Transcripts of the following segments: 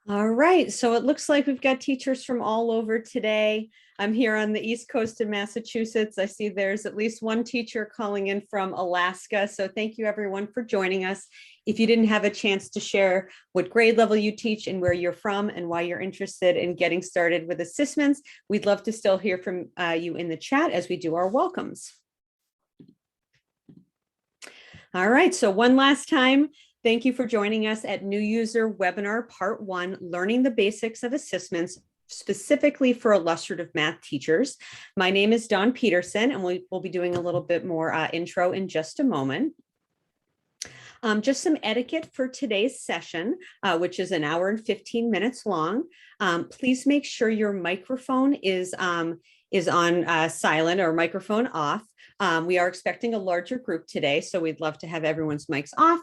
All right, so it looks like we've got teachers from all over today. I'm here on the East Coast of Massachusetts. I see there's at least one teacher calling in from Alaska. So thank you everyone for joining us. If you didn't have a chance to share what grade level you teach and where you're from and why you're interested in getting started with assessments, we'd love to still hear from you in the chat as we do our welcomes. All right, so one last time, thank you for joining us at New User Webinar Part 1, Learning the Basics of Assessments, specifically for illustrative math teachers. My name is Dawn Peterson, and we'll be doing a little bit more intro in just a moment. Just some etiquette for today's session, which is an hour and 15 minutes long. Please make sure your microphone is on silent or microphone off. We are expecting a larger group today, so we'd love to have everyone's mics off.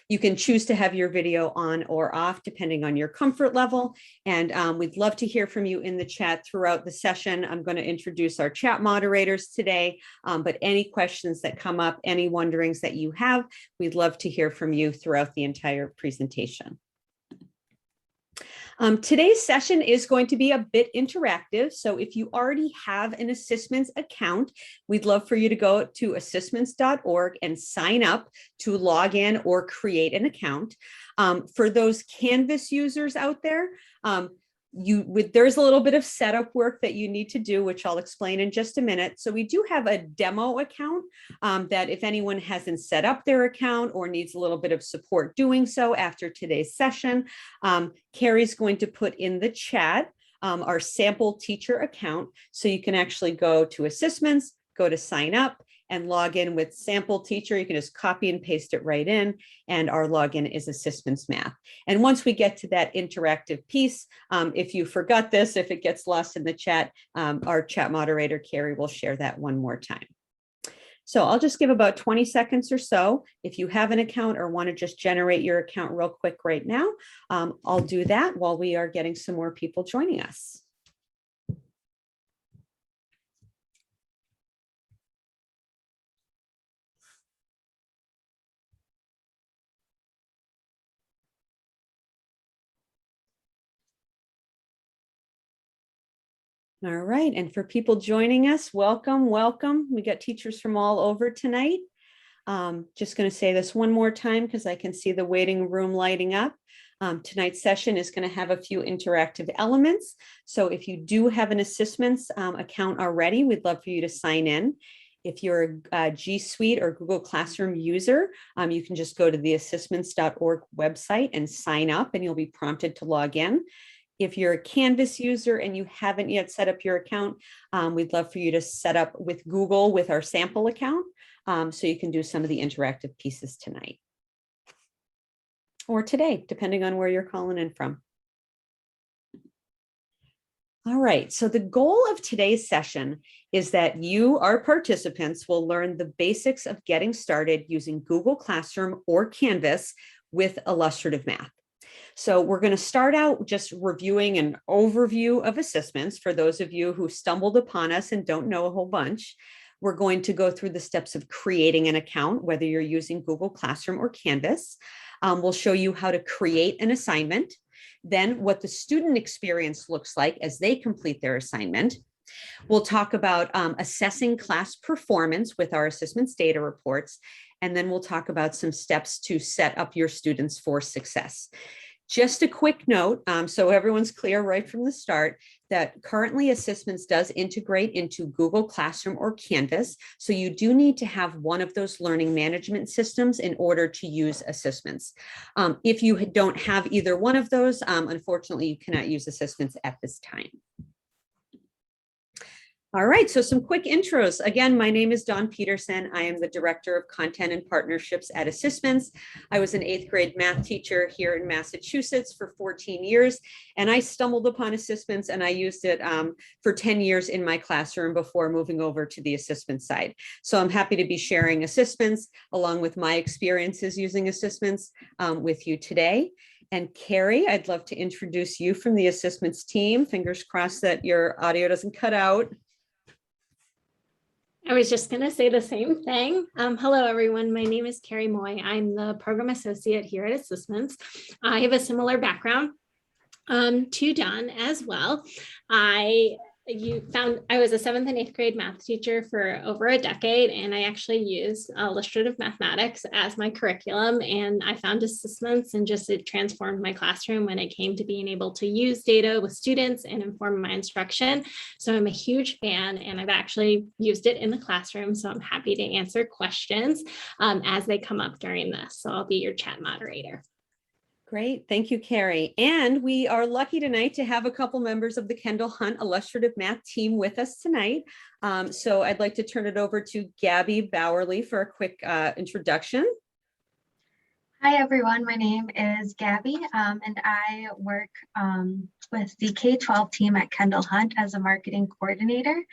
You can choose to have your video on or off depending on your comfort level. And we'd love to hear from you in the chat throughout the session. I'm going to introduce our chat moderators today, but any questions that come up, any wonderings that you have, we'd love to hear from you throughout the entire presentation. Today's session is going to be a bit interactive. So if you already have an Assessments account, we'd love for you to go to assessments.org and sign up to log in or create an account. For those Canvas users out there, there's a little bit of setup work that you need to do, which I'll explain in just a minute. So we do have a demo account that if anyone hasn't set up their account or needs a little bit of support doing so after today's session, Carrie's going to put in the chat our sample teacher account. So you can actually go to Assessments, go to sign up, and log in with sample teacher. You can just copy and paste it right in, and our login is Assessments Math. And once we get to that interactive piece, if you forgot this, if it gets lost in the chat, our chat moderator, Carrie, will share that one more time. So I'll just give about 20 seconds or so. If you have an account or want to just generate your account real quick right now, I'll do that while we are getting some more people joining us. All right, and for people joining us, welcome, welcome. We got teachers from all over tonight. Just going to say this one more time because I can see the waiting room lighting up. Tonight's session is going to have a few interactive elements. So if you do have an Assessments account already, we'd love for you to sign in. If you're a G Suite or Google Classroom user, you can just go to the assessments.org website and sign up, and you'll be prompted to log in. If you're a Canvas user and you haven't yet set up your account, we'd love for you to set up with Google with our sample account so you can do some of the interactive pieces tonight or today, depending on where you're calling in from. All right, so the goal of today's session is that you, our participants, will learn the basics of getting started using Google Classroom or Canvas with illustrative math. So we're going to start out just reviewing an overview of assessments for those of you who stumbled upon us and don't know a whole bunch. We're going to go through the steps of creating an account, whether you're using Google Classroom or Canvas. We'll show you how to create an assignment, then what the student experience looks like as they complete their assignment. We'll talk about assessing class performance with our assessments data reports, and then we'll talk about some steps to set up your students for success. Just a quick note, so everyone's clear right from the start, that currently Assessments does integrate into Google Classroom or Canvas. So you do need to have one of those learning management systems in order to use Assessments. If you don't have either one of those, unfortunately, you cannot use Assessments at this time. All right, so some quick intros. Again, my name is Dawn Peterson. I am the Director of Content and Partnerships at Assessments. I was an 8th grade math teacher here in Massachusetts for 14 years, and I stumbled upon Assessments and I used it for 10 years in my classroom before moving over to the Assessment side. So I'm happy to be sharing Assessments along with my experiences using Assessments with you today. And Carrie, I'd love to introduce you from the Assessments team. Fingers crossed that your audio doesn't cut out. I was just going to say the same thing. Hello, everyone. My name is Carrie Moy. I'm the program associate here at Assessments. I have a similar background. To Don as well. I was a 7th and 8th grade math teacher for over a decade, and I actually used illustrative mathematics as my curriculum. And I found assessments and just it transformed my classroom when it came to being able to use data with students and inform my instruction. So I'm a huge fan, and I've actually used it in the classroom. So I'm happy to answer questions as they come up during this. So I'll be your chat moderator. Great. Thank you, Carrie. And we are lucky tonight to have a couple members of the Kendall Hunt Illustrative Math team with us tonight. So I'd like to turn it over to Gabby Bowerly for a quick introduction. Hi, everyone. My name is Gabby, and I work with the K-12 team at Kendall Hunt as a marketing coordinator.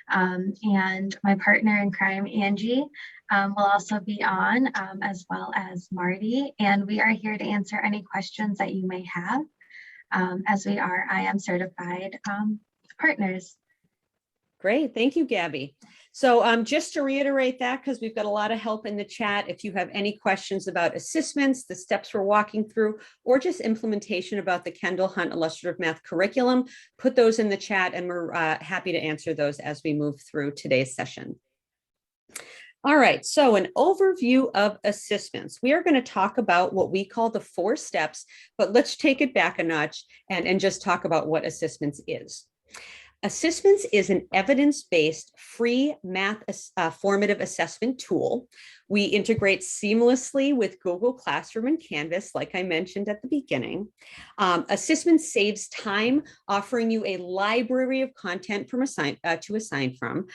And my partner in crime, Angie, will also be on, as well as Marty. And we are here to answer any questions that you may have, as we are IM certified partners. Great. Thank you, Gabby. So just to reiterate that, because we've got a lot of help in the chat, if you have any questions about assessments, the steps we're walking through, or just implementation about the Kendall Hunt Illustrative Math curriculum, put those in the chat and we're happy to answer those as we move through today's session. All right, so an overview of assessments. We are going to talk about what we call the 4 steps, but let's take it back a notch and just talk about what assessments is. Assessments is an evidence-based free math formative assessment tool. We integrate seamlessly with Google Classroom and Canvas, like I mentioned at the beginning. Assessments saves time, offering you a library of content from to assign from.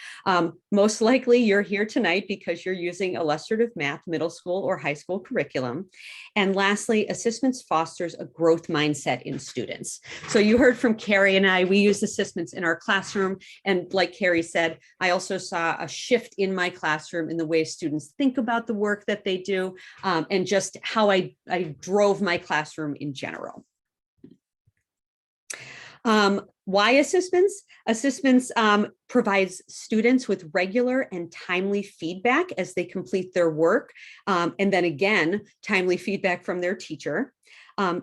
Most likely you're here tonight because you're using Illustrative Math middle school or high school curriculum. And lastly, assessments fosters a growth mindset in students. So you heard from Carrie and I, we use assessments in our classroom. And like Carrie said, I also saw a shift in my classroom in the way students think about the work that they do, and just how I drove my classroom in general. Why assessments? Assessments provides students with regular and timely feedback as they complete their work. And then again, timely feedback from their teacher.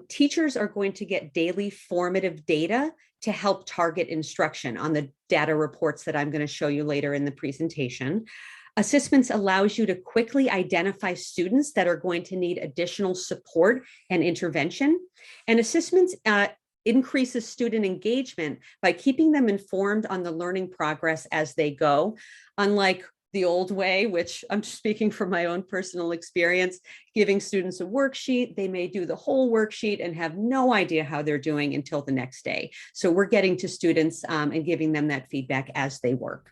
Teachers are going to get daily formative data to help target instruction on the data reports that I'm going to show you later in the presentation. Assessments allows you to quickly identify students that are going to need additional support and intervention. And assessments increases student engagement by keeping them informed on the learning progress as they go. Unlike the old way, which I'm speaking from my own personal experience, giving students a worksheet, they may do the whole worksheet and have no idea how they're doing until the next day. So we're getting to students and giving them that feedback as they work.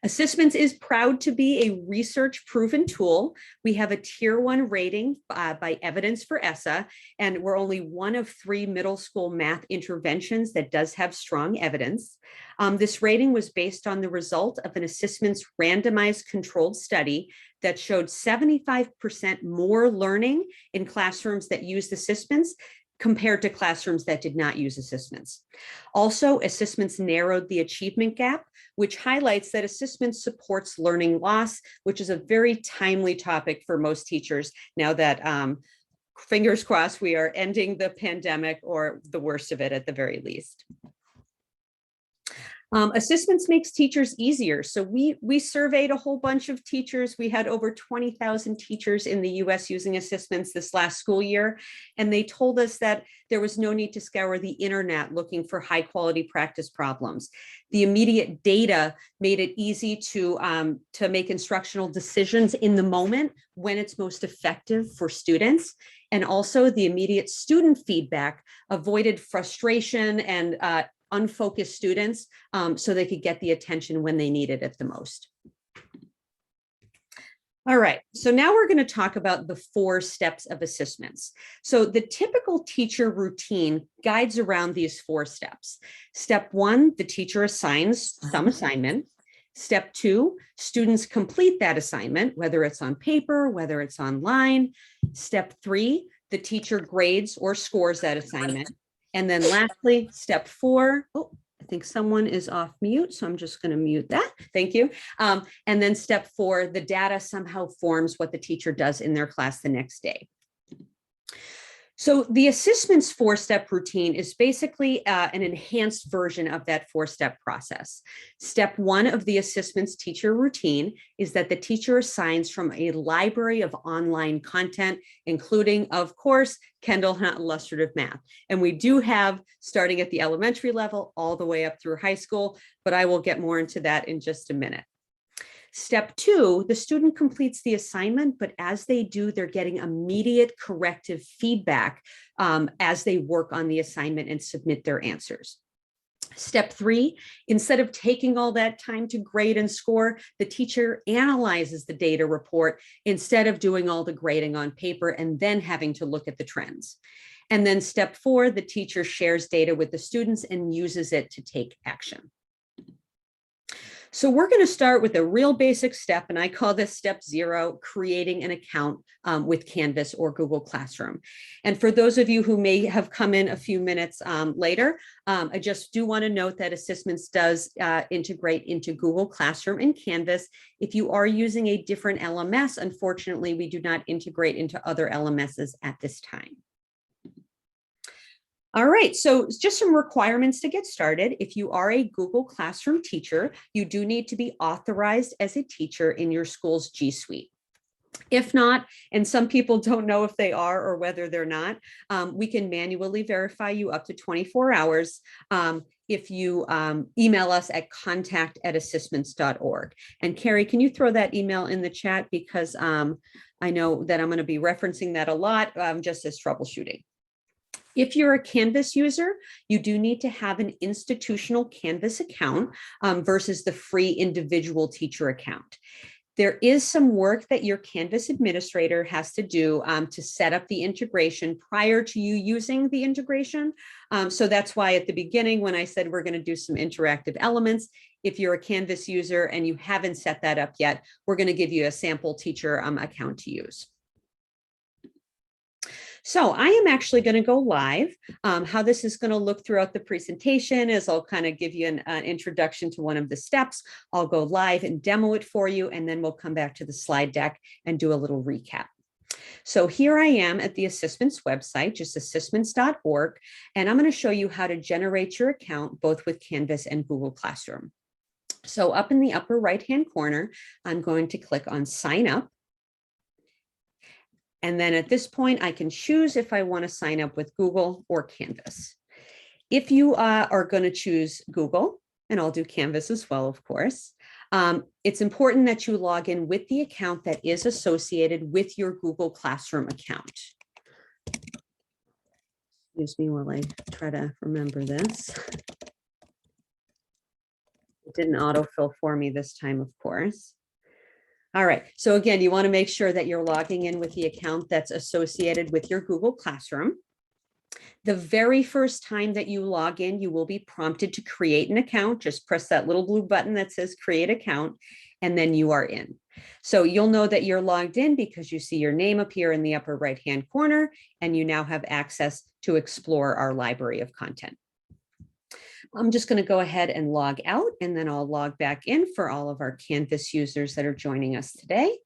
Assessments is proud to be a research-proven tool. We have a Tier 1 rating by Evidence for ESSA, and we're only one of 3 middle school math interventions that does have strong evidence. This rating was based on the result of an assessments randomized controlled study that showed 75% more learning in classrooms that used assessments compared to classrooms that did not use assessments. Also, assessments narrowed the achievement gap, which highlights that assessment supports learning loss, which is a very timely topic for most teachers now that, fingers crossed, we are ending the pandemic or the worst of it at the very least. Assessments makes teachers easier. So we surveyed a whole bunch of teachers. We had over 20,000 teachers in the US using assessments this last school year. And they told us that there was no need to scour the internet looking for high quality practice problems. The immediate data made it easy to make instructional decisions in the moment when it's most effective for students. And also the immediate student feedback avoided frustration and unfocused students so they could get the attention when they needed it the most. All right, so now we're going to talk about the 4 steps of assessments. So the typical teacher routine guides around these 4 steps. Step 1, the teacher assigns some assignment. Step 2, students complete that assignment, whether it's on paper, whether it's online. Step 3, the teacher grades or scores that assignment. And then lastly, step 4, oh, I think someone is off mute, so I'm just going to mute that. Thank you. And then step 4, the data somehow forms what the teacher does in their class the next day. So the assessments four-step routine is basically an enhanced version of that four-step process. Step one of the assessments teacher routine is that the teacher assigns from a library of online content, including, of course, Kendall Hunt Illustrative Math. And we do have, starting at the elementary level, all the way up through high school, but I will get more into that in just a minute. Step two, the student completes the assignment, but as they do, they're getting immediate corrective feedback as they work on the assignment and submit their answers. Step three, instead of taking all that time to grade and score, the teacher analyzes the data report instead of doing all the grading on paper and then having to look at the trends. And then step four, the teacher shares data with the students and uses it to take action. So we're going to start with a real basic step, and I call this step 0, creating an account with Canvas or Google Classroom. And for those of you who may have come in a few minutes later, I just do want to note that Assessments does integrate into Google Classroom and Canvas. If you are using a different LMS, unfortunately, we do not integrate into other LMSs at this time. All right, so just some requirements to get started. If you are a Google Classroom teacher, you do need to be authorized as a teacher in your school's G Suite. If not, and some people don't know if they are or whether they're not, we can manually verify you up to 24 hours if you email us at contact@assistments.org. And Carrie, can you throw that email in the chat, because I know that I'm going to be referencing that a lot just as troubleshooting. If you're a Canvas user, you do need to have an institutional Canvas account versus the free individual teacher account. There is some work that your Canvas administrator has to do to set up the integration prior to you using the integration. So that's why at the beginning, when I said we're going to do some interactive elements, if you're a Canvas user and you haven't set that up yet, we're going to give you a sample teacher account to use. So I am actually going to go live. How this is going to look throughout the presentation is I'll kind of give you an introduction to one of the steps. I'll go live and demo it for you, and then we'll come back to the slide deck and do a little recap. So here I am at the Assessments website, just assessments.org, and I'm going to show you how to generate your account both with Canvas and Google Classroom. So up in the upper right-hand corner, I'm going to click on Sign Up. And then at this point, I can choose if I want to sign up with Google or Canvas. If you are going to choose Google, and I'll do Canvas as well, of course, it's important that you log in with the account that is associated with your Google Classroom account. Excuse me while I try to remember this. It didn't autofill for me this time, of course. All right, so again, you want to make sure that you're logging in with the account that's associated with your Google Classroom. The very first time that you log in, you will be prompted to create an account. Just press that little blue button that says create account, and then you are in. So you'll know that you're logged in because you see your name appear in the upper right-hand corner, and you now have access to explore our library of content. I'm just going to go ahead and log out, and then I'll log back in for all of our Canvas users that are joining us today.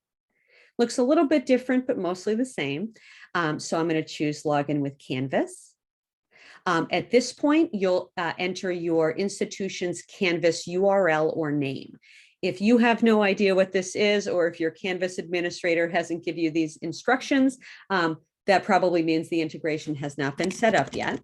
Looks a little bit different, but mostly the same. So I'm going to choose Login with Canvas. At this point, you'll enter your institution's Canvas URL or name. If you have no idea what this is, or if your Canvas administrator hasn't given you these instructions, that probably means the integration has not been set up yet.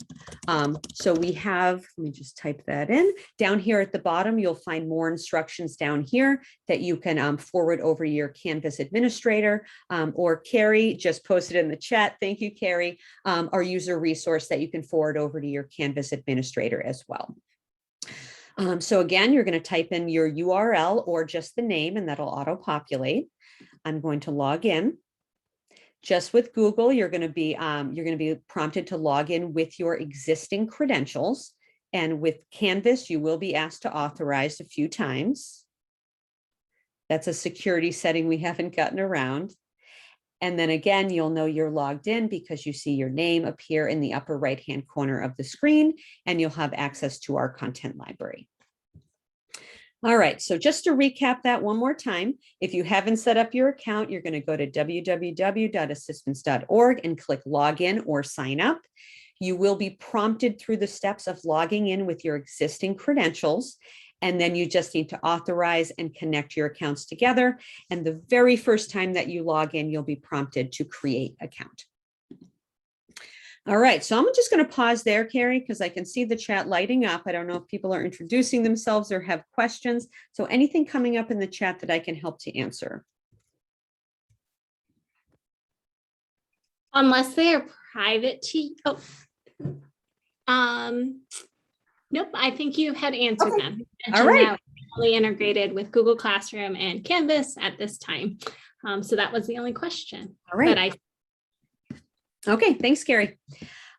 So we have, let me just type that in. Down here at the bottom, you'll find more instructions down here that you can forward over to your Canvas administrator, or Carrie just posted in the chat. Thank you, Carrie, our user resource that you can forward over to your Canvas administrator as well. So again, you're going to type in your URL or just the name, and that'll auto-populate. I'm going to log in. Just with Google, you're going to be prompted to log in with your existing credentials. And with Canvas, you will be asked to authorize a few times. That's a security setting we haven't gotten around. And then again, you'll know you're logged in because you see your name appear in the upper right-hand corner of the screen, and you'll have access to our content library. All right, so just to recap that one more time, if you haven't set up your account, you're going to go to www.assistments.org and click login or sign up. You will be prompted through the steps of logging in with your existing credentials. And then you just need to authorize and connect your accounts together. And the very first time that you log in, you'll be prompted to create account. All right, so I'm just going to pause there, Carrie, because I can see the chat lighting up. I don't know if people are introducing themselves or have questions. So anything coming up in the chat that I can help to answer? Unless they are private to, nope, I think you had answered Okay. them. All right. That fully integrated with Google Classroom and Canvas at this time. So that was the only question. All right. Okay, thanks, Carrie.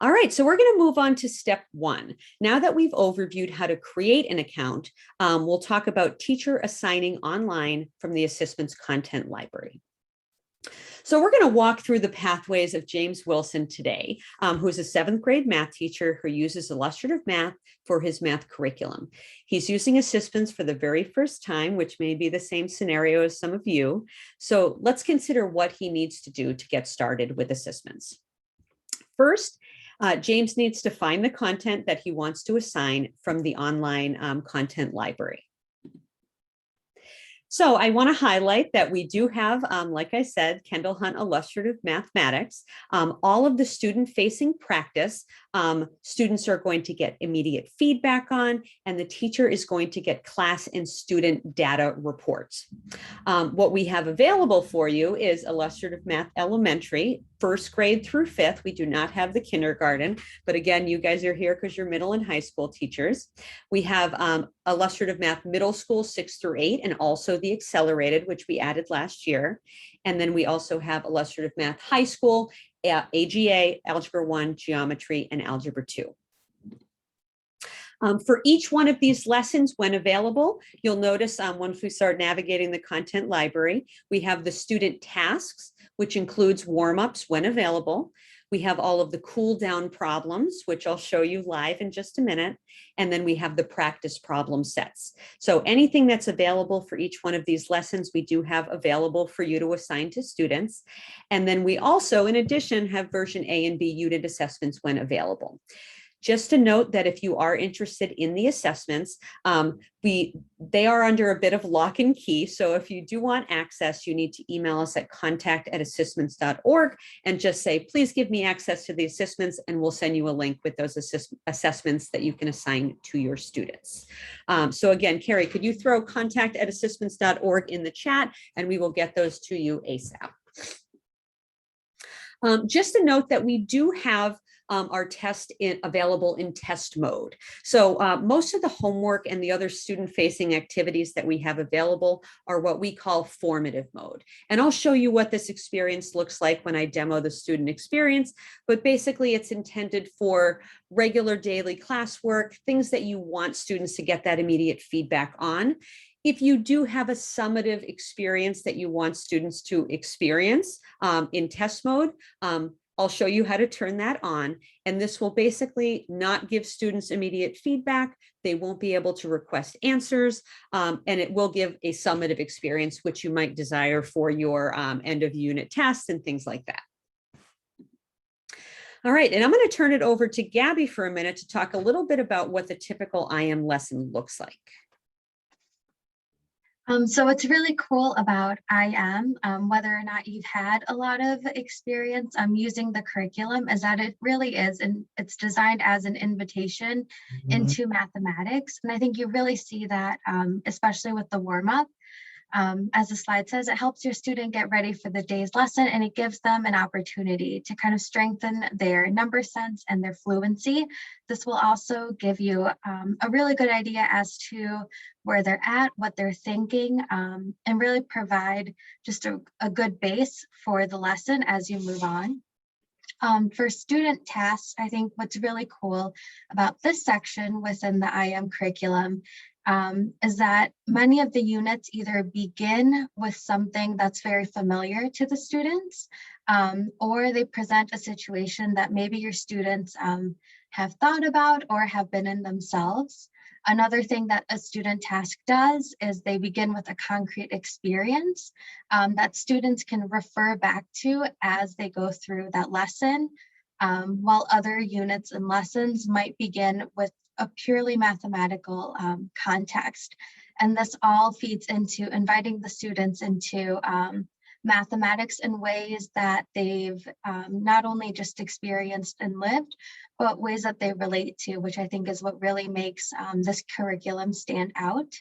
All right, so we're going to move on to step one. Now that we've overviewed how to create an account, we'll talk about teacher assigning online from the Assistments content library. So we're going to walk through the pathways of James Wilson today, who's a 7th grade math teacher who uses Illustrative Math for his math curriculum. He's using Assistments for the very first time, which may be the same scenario as some of you. So let's consider what he needs to do to get started with Assistments. First, James needs to find the content that he wants to assign from the online content library. So I want to highlight that we do have, like I said, Kendall Hunt Illustrative Mathematics. All of the student-facing practice, students are going to get immediate feedback on, and the teacher is going to get class and student data reports. What we have available for you is Illustrative Math Elementary, 1st grade through 5th. We do not have the kindergarten, but again, you guys are here because you're middle and high school teachers. We have Illustrative Math Middle School 6 through 8, and also the Accelerated, which we added last year. And then we also have Illustrative Math High School, AGA, Algebra 1, Geometry, and Algebra 2. For each one of these lessons, when available, you'll notice once we start navigating the content library, we have the student tasks, which includes warm-ups when available. We have all of the cool down problems, which I'll show you live in just a minute. And then we have the practice problem sets. So anything that's available for each one of these lessons, we do have available for you to assign to students. And then we also, in addition, have version A and B unit assessments when available. Just to note that if you are interested in the assessments, they are under a bit of lock and key. So if you do want access, you need to email us at contact@assistments.org and just say, please give me access to the assessments, and we'll send you a link with those assessments that you can assign to your students. So again, Carrie, could you throw contact@assistments.org in the chat, and we will get those to you ASAP. Just a note that we do have our test available in test mode. So most of the homework and the other student-facing activities that we have available are what we call formative mode. And I'll show you what this experience looks like when I demo the student experience, but basically it's intended for regular daily classwork, things that you want students to get that immediate feedback on. If you do have a summative experience that you want students to experience in test mode, I'll show you how to turn that on, and this will basically not give students immediate feedback. They won't be able to request answers, and it will give a summative experience, which you might desire for your end of unit tests and things like that. All right, and I'm going to turn it over to Gabby for a minute to talk a little bit about what the typical IM lesson looks like. So what's really cool about IM, whether or not you've had a lot of experience using the curriculum, is that it really is, and it's designed as an invitation into mathematics. And I think you really see that, especially with the warm-up. As the slide says, it helps your student get ready for the day's lesson, and it gives them an opportunity to kind of strengthen their number sense and their fluency. This will also give you a really good idea as to where they're at, what they're thinking, and really provide just a good base for the lesson as you move on. For student tasks, I think what's really cool about this section within the IM curriculum is that many of the units either begin with something that's very familiar to the students, or they present a situation that maybe your students have thought about or have been in themselves. Another thing that a student task does is they begin with a concrete experience that students can refer back to as they go through that lesson, while other units and lessons might begin with a purely mathematical context. And this all feeds into inviting the students into mathematics in ways that they've not only just experienced and lived, but ways that they relate to, which I think is what really makes this curriculum stand out.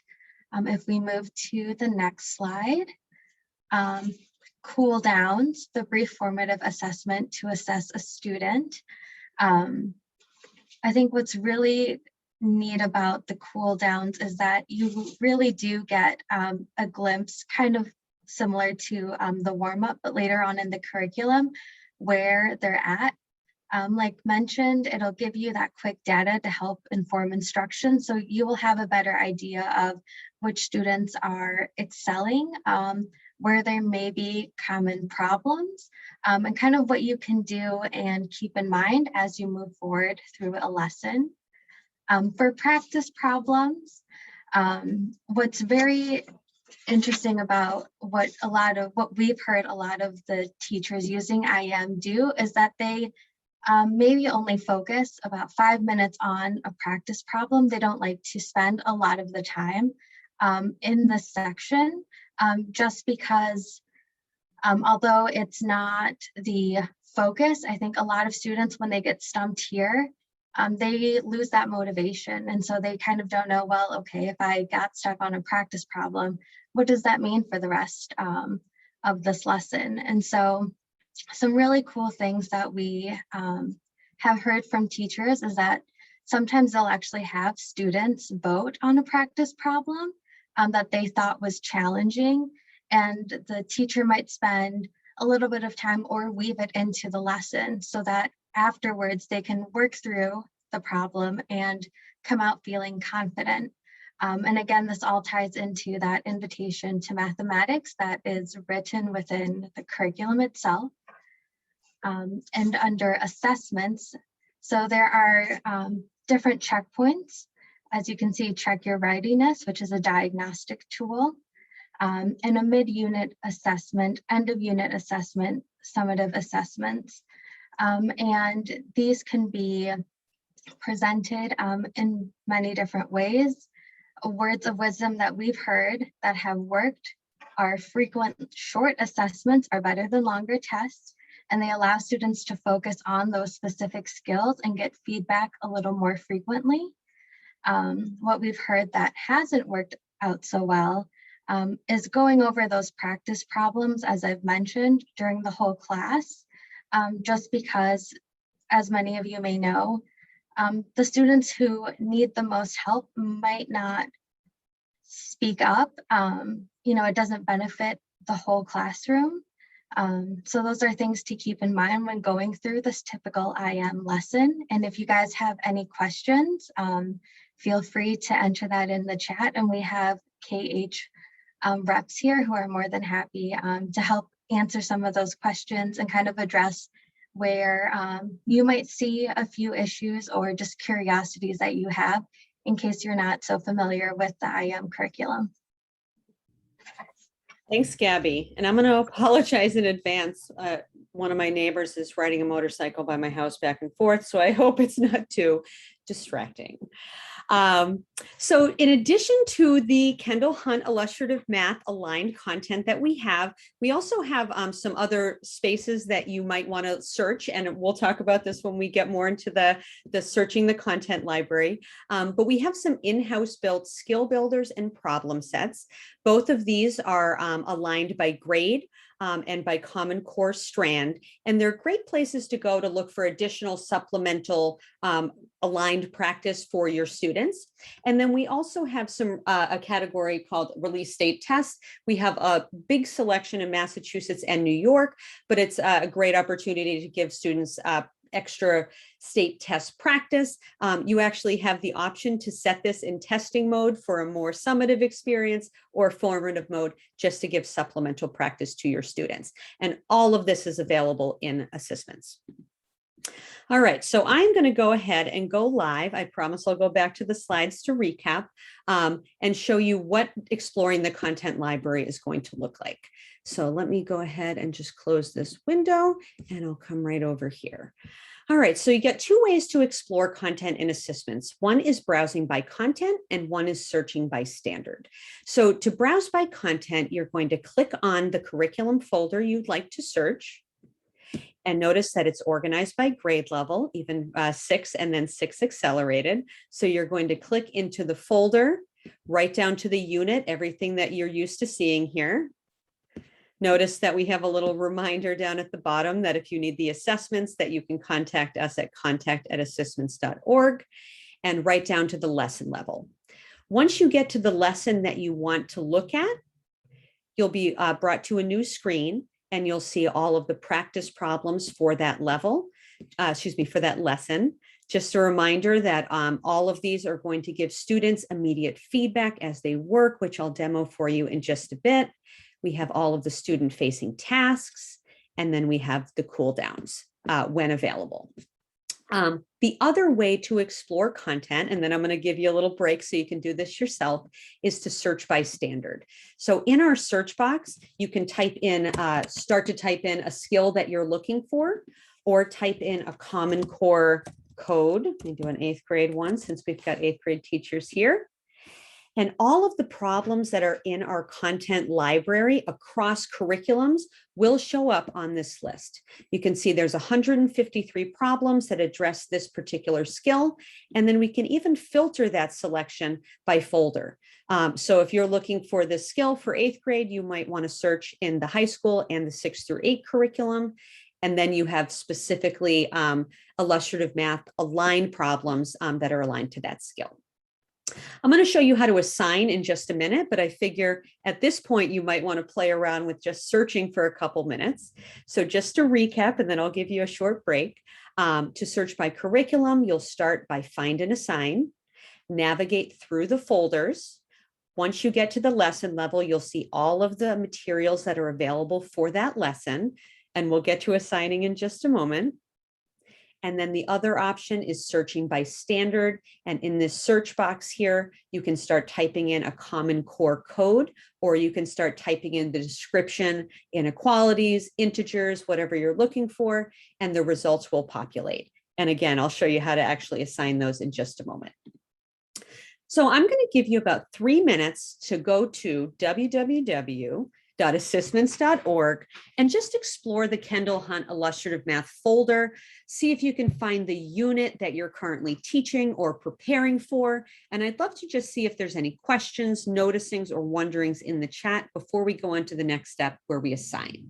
If we move to the next slide, cool downs, the brief formative assessment to assess a student. I think what's really neat about the cool downs is that you really do get a glimpse, kind of similar to the warm-up, but later on in the curriculum where they're at. Like mentioned, it'll give you that quick data to help inform instruction. So you will have a better idea of which students are excelling, where there may be common problems, and kind of what you can do and keep in mind as you move forward through a lesson. For practice problems, what's very interesting about what we've heard a lot of the teachers using IM do is that they maybe only focus about 5 minutes on a practice problem. They don't like to spend a lot of the time in this section, just because although it's not the focus, I think a lot of students, when they get stumped here, they lose that motivation. And so they kind of don't know, well, okay, if I got stuck on a practice problem, what does that mean for the rest of this lesson? And so some really cool things that we have heard from teachers is that sometimes they'll actually have students vote on a practice problem that they thought was challenging. And the teacher might spend a little bit of time or weave it into the lesson so that afterwards they can work through the problem and come out feeling confident. And again, this all ties into that invitation to mathematics that is written within the curriculum itself. And under assessments, so there are different checkpoints. As you can see, check your readiness, which is a diagnostic tool, and a mid-unit assessment, end-of-unit assessment, summative assessments. And these can be presented in many different ways. Words of wisdom that we've heard that have worked are frequent short assessments are better than longer tests, and they allow students to focus on those specific skills and get feedback a little more frequently. What we've heard that hasn't worked out so well is going over those practice problems, as I've mentioned, during the whole class, just because, as many of you may know, the students who need the most help might not speak up. It doesn't benefit the whole classroom. So those are things to keep in mind when going through this typical IM lesson. And if you guys have any questions, feel free to enter that in the chat. And we have KH reps here who are more than happy to help answer some of those questions and kind of address where you might see a few issues or just curiosities that you have in case you're not so familiar with the IM curriculum. Thanks, Gabby. And I'm going to apologize in advance. One of my neighbors is riding a motorcycle by my house back and forth, so I hope it's not too distracting. So in addition to the Kendall Hunt Illustrative Math aligned content that we also have some other spaces that you might want to search, and we'll talk about this when we get more into the searching the content library. But we have some in-house built skill builders and problem sets. Both of these are aligned by grade and by Common Core strand, and they're great places to go to look for additional supplemental aligned practice for your students. And then we also have a category called Release State Tests. We have a big selection in Massachusetts and New York, but it's a great opportunity to give students extra state test practice. You actually have the option to set this in testing mode for a more summative experience or formative mode, just to give supplemental practice to your students. And all of this is available in ASSISTments. All right, so I'm going to go ahead and go live. I promise I'll go back to the slides to recap and show you what exploring the content library is going to look like. So let me go ahead and just close this window and I'll come right over here. All right, so you get two ways to explore content in assessments. One is browsing by content and one is searching by standard. So to browse by content, you're going to click on the curriculum folder you'd like to search. And notice that it's organized by grade level, even 6 and then 6 accelerated. So you're going to click into the folder, right down to the unit, everything that you're used to seeing here. Notice that we have a little reminder down at the bottom that if you need the assessments, that you can contact us at contact@assistments.org, and right down to the lesson level. Once you get to the lesson that you want to look at, you'll be brought to a new screen and you'll see all of the practice problems for that level, for that lesson. Just a reminder that all of these are going to give students immediate feedback as they work, which I'll demo for you in just a bit. We have all of the student-facing tasks, and then we have the cool downs when available. The other way to explore content, and then I'm going to give you a little break so you can do this yourself, is to search by standard. So in our search box, you can type in, start to type in a skill that you're looking for, or type in a Common Core code. Let me do an 8th grade one since we've got 8th grade teachers here. And all of the problems that are in our content library across curriculums will show up on this list. You can see there's 153 problems that address this particular skill. And then we can even filter that selection by folder. So if you're looking for this skill for 8th grade, you might want to search in the high school and the 6 through 8 curriculum. And then you have specifically illustrative math aligned problems that are aligned to that skill. I'm going to show you how to assign in just a minute, but I figure at this point you might want to play around with just searching for a couple minutes. So just to recap, and then I'll give you a short break. To search by curriculum, you'll start by find and assign, navigate through the folders. Once you get to the lesson level, you'll see all of the materials that are available for that lesson, and we'll get to assigning in just a moment. And then the other option is searching by standard. And in this search box here, you can start typing in a Common Core code, or you can start typing in the description, inequalities, integers, whatever you're looking for, and the results will populate. And again, I'll show you how to actually assign those in just a moment. So I'm going to give you about 3 minutes to go to www.assistments.org and just explore the Kendall Hunt Illustrative Math folder. See if you can find the unit that you're currently teaching or preparing for. And I'd love to just see if there's any questions, noticings, or wonderings in the chat before we go on to the next step where we assign.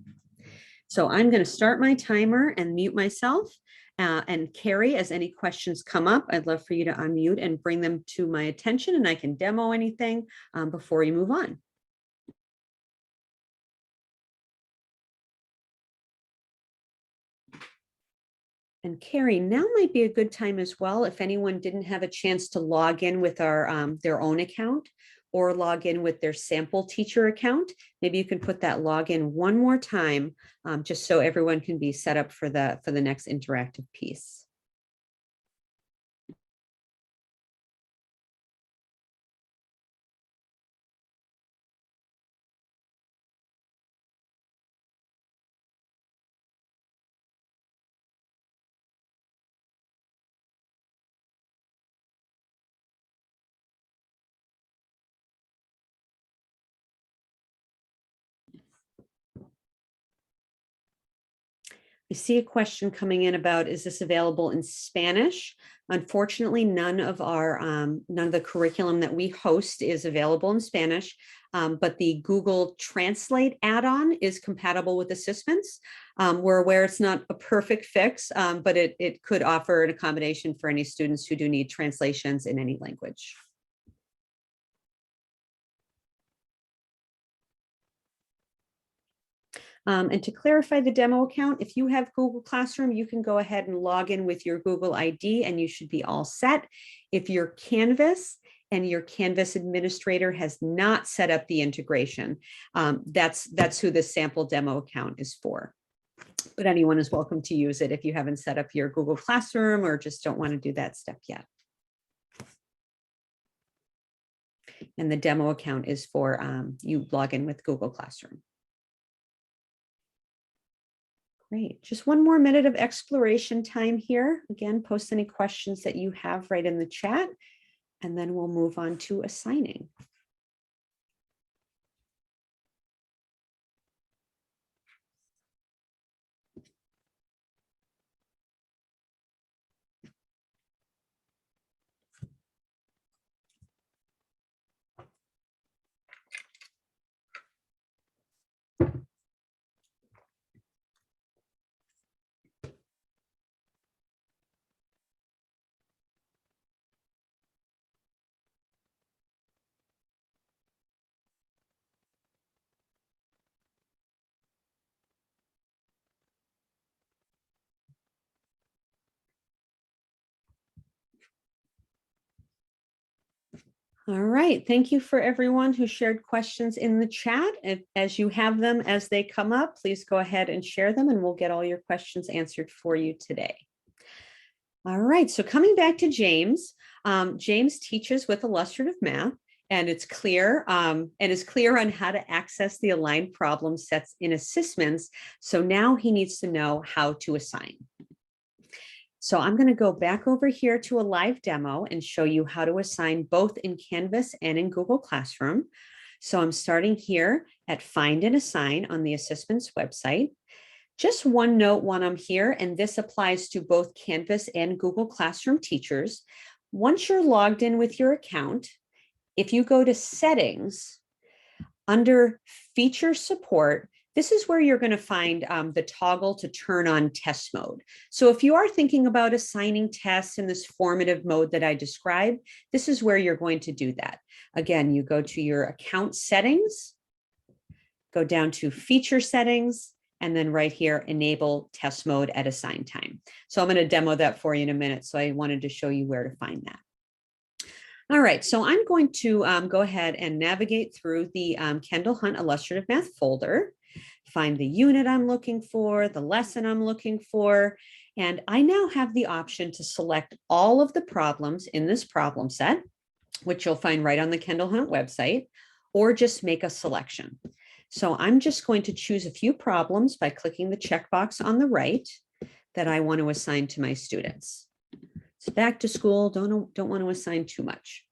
So I'm going to start my timer and mute myself. And Carrie, as any questions come up, I'd love for you to unmute and bring them to my attention, and I can demo anything before you move on. And Carrie, now might be a good time as well if anyone didn't have a chance to log in with our their own account or log in with their sample teacher account. Maybe you can put that login one more time, just so everyone can be set up for the next interactive piece. I see a question coming in about, is this available in Spanish? Unfortunately, none of the curriculum that we host is available in Spanish, but the Google Translate add-on is compatible with assessments. We're aware it's not a perfect fix, but it could offer an accommodation for any students who do need translations in any language. And to clarify the demo account, if you have Google Classroom, you can go ahead and log in with your Google ID and you should be all set. If you're Canvas and your Canvas administrator has not set up the integration, that's who the sample demo account is for. but anyone is welcome to use it if you haven't set up your Google Classroom or just don't want to do that step yet. And the demo account is for you log in with Google Classroom. Great. Just one more minute of exploration time here. Again, post any questions that you have right in the chat, and then we'll move on to assigning. All right, thank you for everyone who shared questions in the chat. As you have them, as they come up, please go ahead and share them and we'll get all your questions answered for you today. All right, so coming back to James, James teaches with Illustrative Math, and it's clear on how to access the aligned problem sets in assessments. So now he needs to know how to assign. So I'm going to go back over here to a live demo and show you how to assign both in Canvas and in Google Classroom. So I'm starting here at Find and Assign on the Assessments website. Just one note while I'm here, and this applies to both Canvas and Google Classroom teachers. Once you're logged in with your account, if you go to Settings, under Feature Support, this is where you're going to find the toggle to turn on test mode. So if you are thinking about assigning tests in this formative mode that I described, this is where you're going to do that. Again, you go to your account settings, go down to feature settings, and then right here, enable test mode at assign time. So I'm going to demo that for you in a minute. So I wanted to show you where to find that. All right, so I'm going to go ahead and navigate through the Kendall Hunt Illustrative Math folder, find the unit I'm looking for, the lesson I'm looking for, and I now have the option to select all of the problems in this problem set, which you'll find right on the Kendall Hunt website, or just make a selection. So I'm just going to choose a few problems by clicking the checkbox on the right that I want to assign to my students. It's back to school, don't want to assign too much.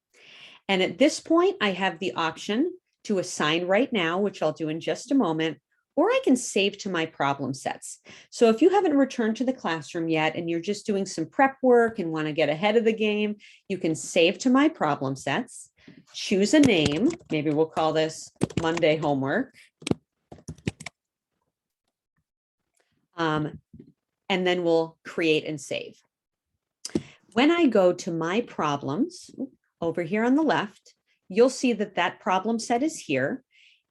And at this point, I have the option to assign right now, which I'll do in just a moment, or I can save to my problem sets. So if you haven't returned to the classroom yet and you're just doing some prep work and want to get ahead of the game, you can save to my problem sets, choose a name, maybe we'll call this Monday homework. And then we'll create and save. When I go to my problems over here on the left, you'll see that that problem set is here.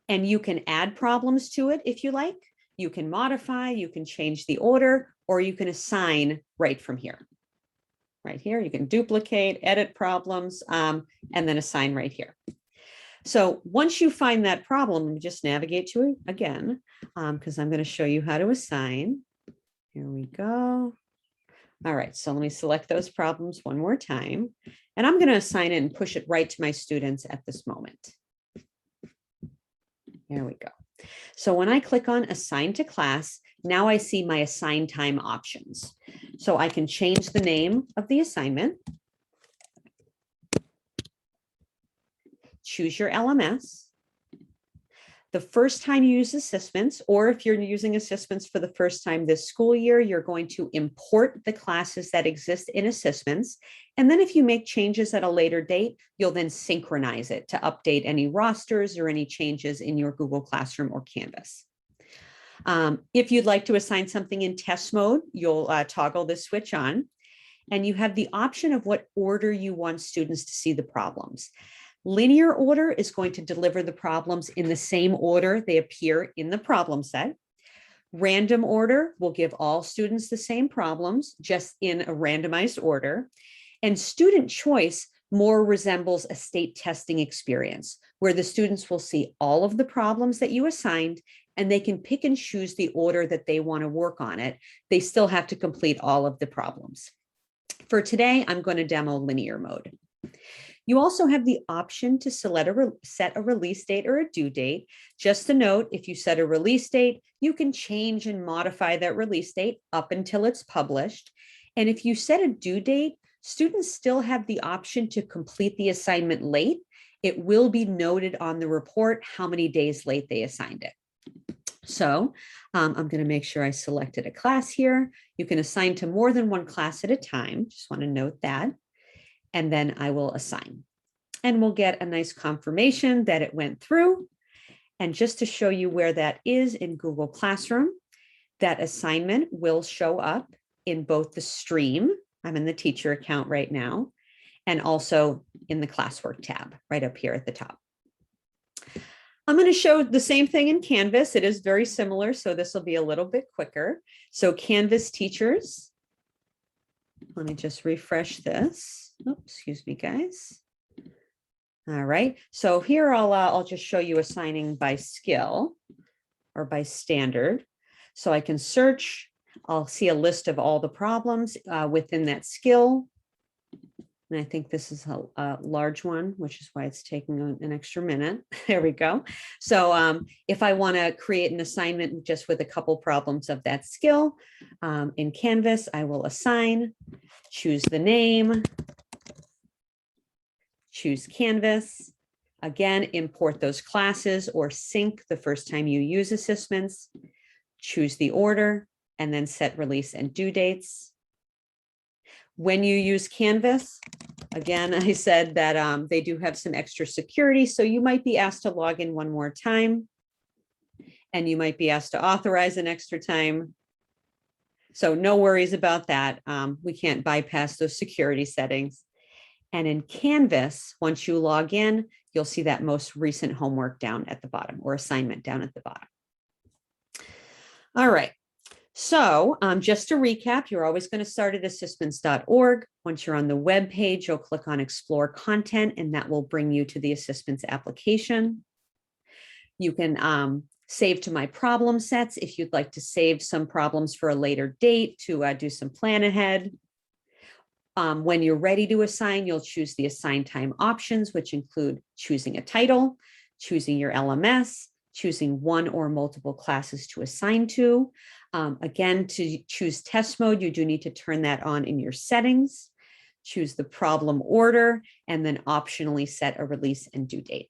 And you can add problems to it if you like. You can modify, you can change the order, or you can assign right from here. Right here, you can duplicate, edit problems, and then assign right here. So once you find that problem, let me just navigate to it again, because I'm going to show you how to assign. Here we go. All right, so let me select those problems one more time. And I'm going to assign it and push it right to my students at this moment. There we go. So when I click on Assign to Class, now I see my assign time options. So I can change the name of the assignment, choose your LMS. The first time you use assessments, or if you're using assessments for the first time this school year, you're going to import the classes that exist in assessments. And then if you make changes at a later date, you'll then synchronize it to update any rosters or any changes in your Google Classroom or Canvas. If you'd like to assign something in test mode, you'll toggle this switch on, and you have the option of what order you want students to see the problems. Linear order is going to deliver the problems in the same order they appear in the problem set. Random order will give all students the same problems, just in a randomized order. And student choice more resembles a state testing experience, where the students will see all of the problems that you assigned and they can pick and choose the order that they want to work on it. They still have to complete all of the problems. For today, I'm going to demo linear mode. You also have the option to set a release date or a due date. Just a note, if you set a release date, you can change and modify that release date up until it's published. And if you set a due date, students still have the option to complete the assignment late. It will be noted on the report how many days late they assigned it. So I'm going to make sure I selected a class here. You can assign to more than one class at a time. Just want to note that. And then I will assign. And we'll get a nice confirmation that it went through. And just to show you where that is in Google Classroom, that assignment will show up in both the stream. I'm in the teacher account right now, and also in the classwork tab right up here at the top. I'm going to show the same thing in Canvas. It is very similar, so this will be a little bit quicker. So Canvas teachers, let me just refresh this. Oh, excuse me, guys. All right, so here I'll just show you assigning by skill or by standard. So I can search, I'll see a list of all the problems within that skill. And I think this is a large one, which is why it's taking an extra minute. There we go. So if I want to create an assignment just with a couple problems of that skill in Canvas, I will assign, choose the name, choose Canvas. Again, import those classes or sync the first time you use ASSISTments, choose the order, and then set release and due dates. When you use Canvas, again, I said that they do have some extra security, so you might be asked to log in one more time, and you might be asked to authorize an extra time. So no worries about that. We can't bypass those security settings. And in Canvas, once you log in, you'll see that most recent homework down at the bottom, or assignment down at the bottom. All right. So just to recap, you're always going to start at ASSISTments.org. Once you're on the web page, you'll click on Explore Content, and that will bring you to the ASSISTments application. You can save to My Problem Sets if you'd like to save some problems for a later date to do some plan ahead. When you're ready to assign, you'll choose the assign time options, which include choosing a title, choosing your LMS, choosing one or multiple classes to assign to. Again, to choose test mode, you do need to turn that on in your settings, choose the problem order, and then optionally set a release and due date.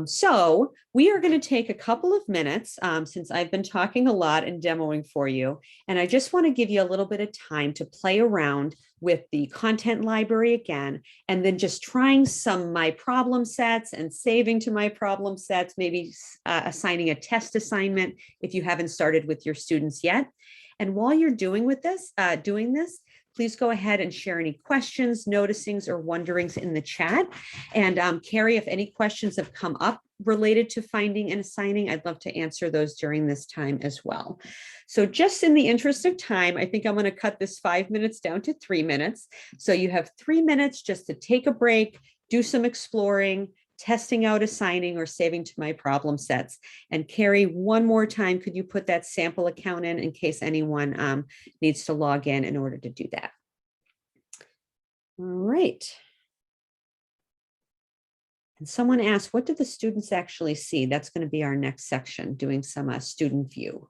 So we are going to take a couple of minutes since I've been talking a lot and demoing for you. And I just want to give you a little bit of time to play around with the content library again, and then just trying some My Problem Sets and saving to My Problem Sets, maybe assigning a test assignment if you haven't started with your students yet. And while you're doing this, please go ahead and share any questions, noticings, or wonderings in the chat. And Carrie, if any questions have come up related to finding and assigning, I'd love to answer those during this time as well. So just in the interest of time, I think I'm going to cut this 5 minutes down to 3 minutes. So you have 3 minutes just to take a break, do some exploring, testing out assigning or saving to My Problem Sets. And Carrie, one more time, could you put that sample account in case anyone needs to log in order to do that? All right. And someone asked, what do the students actually see? That's going to be our next section, doing some student view.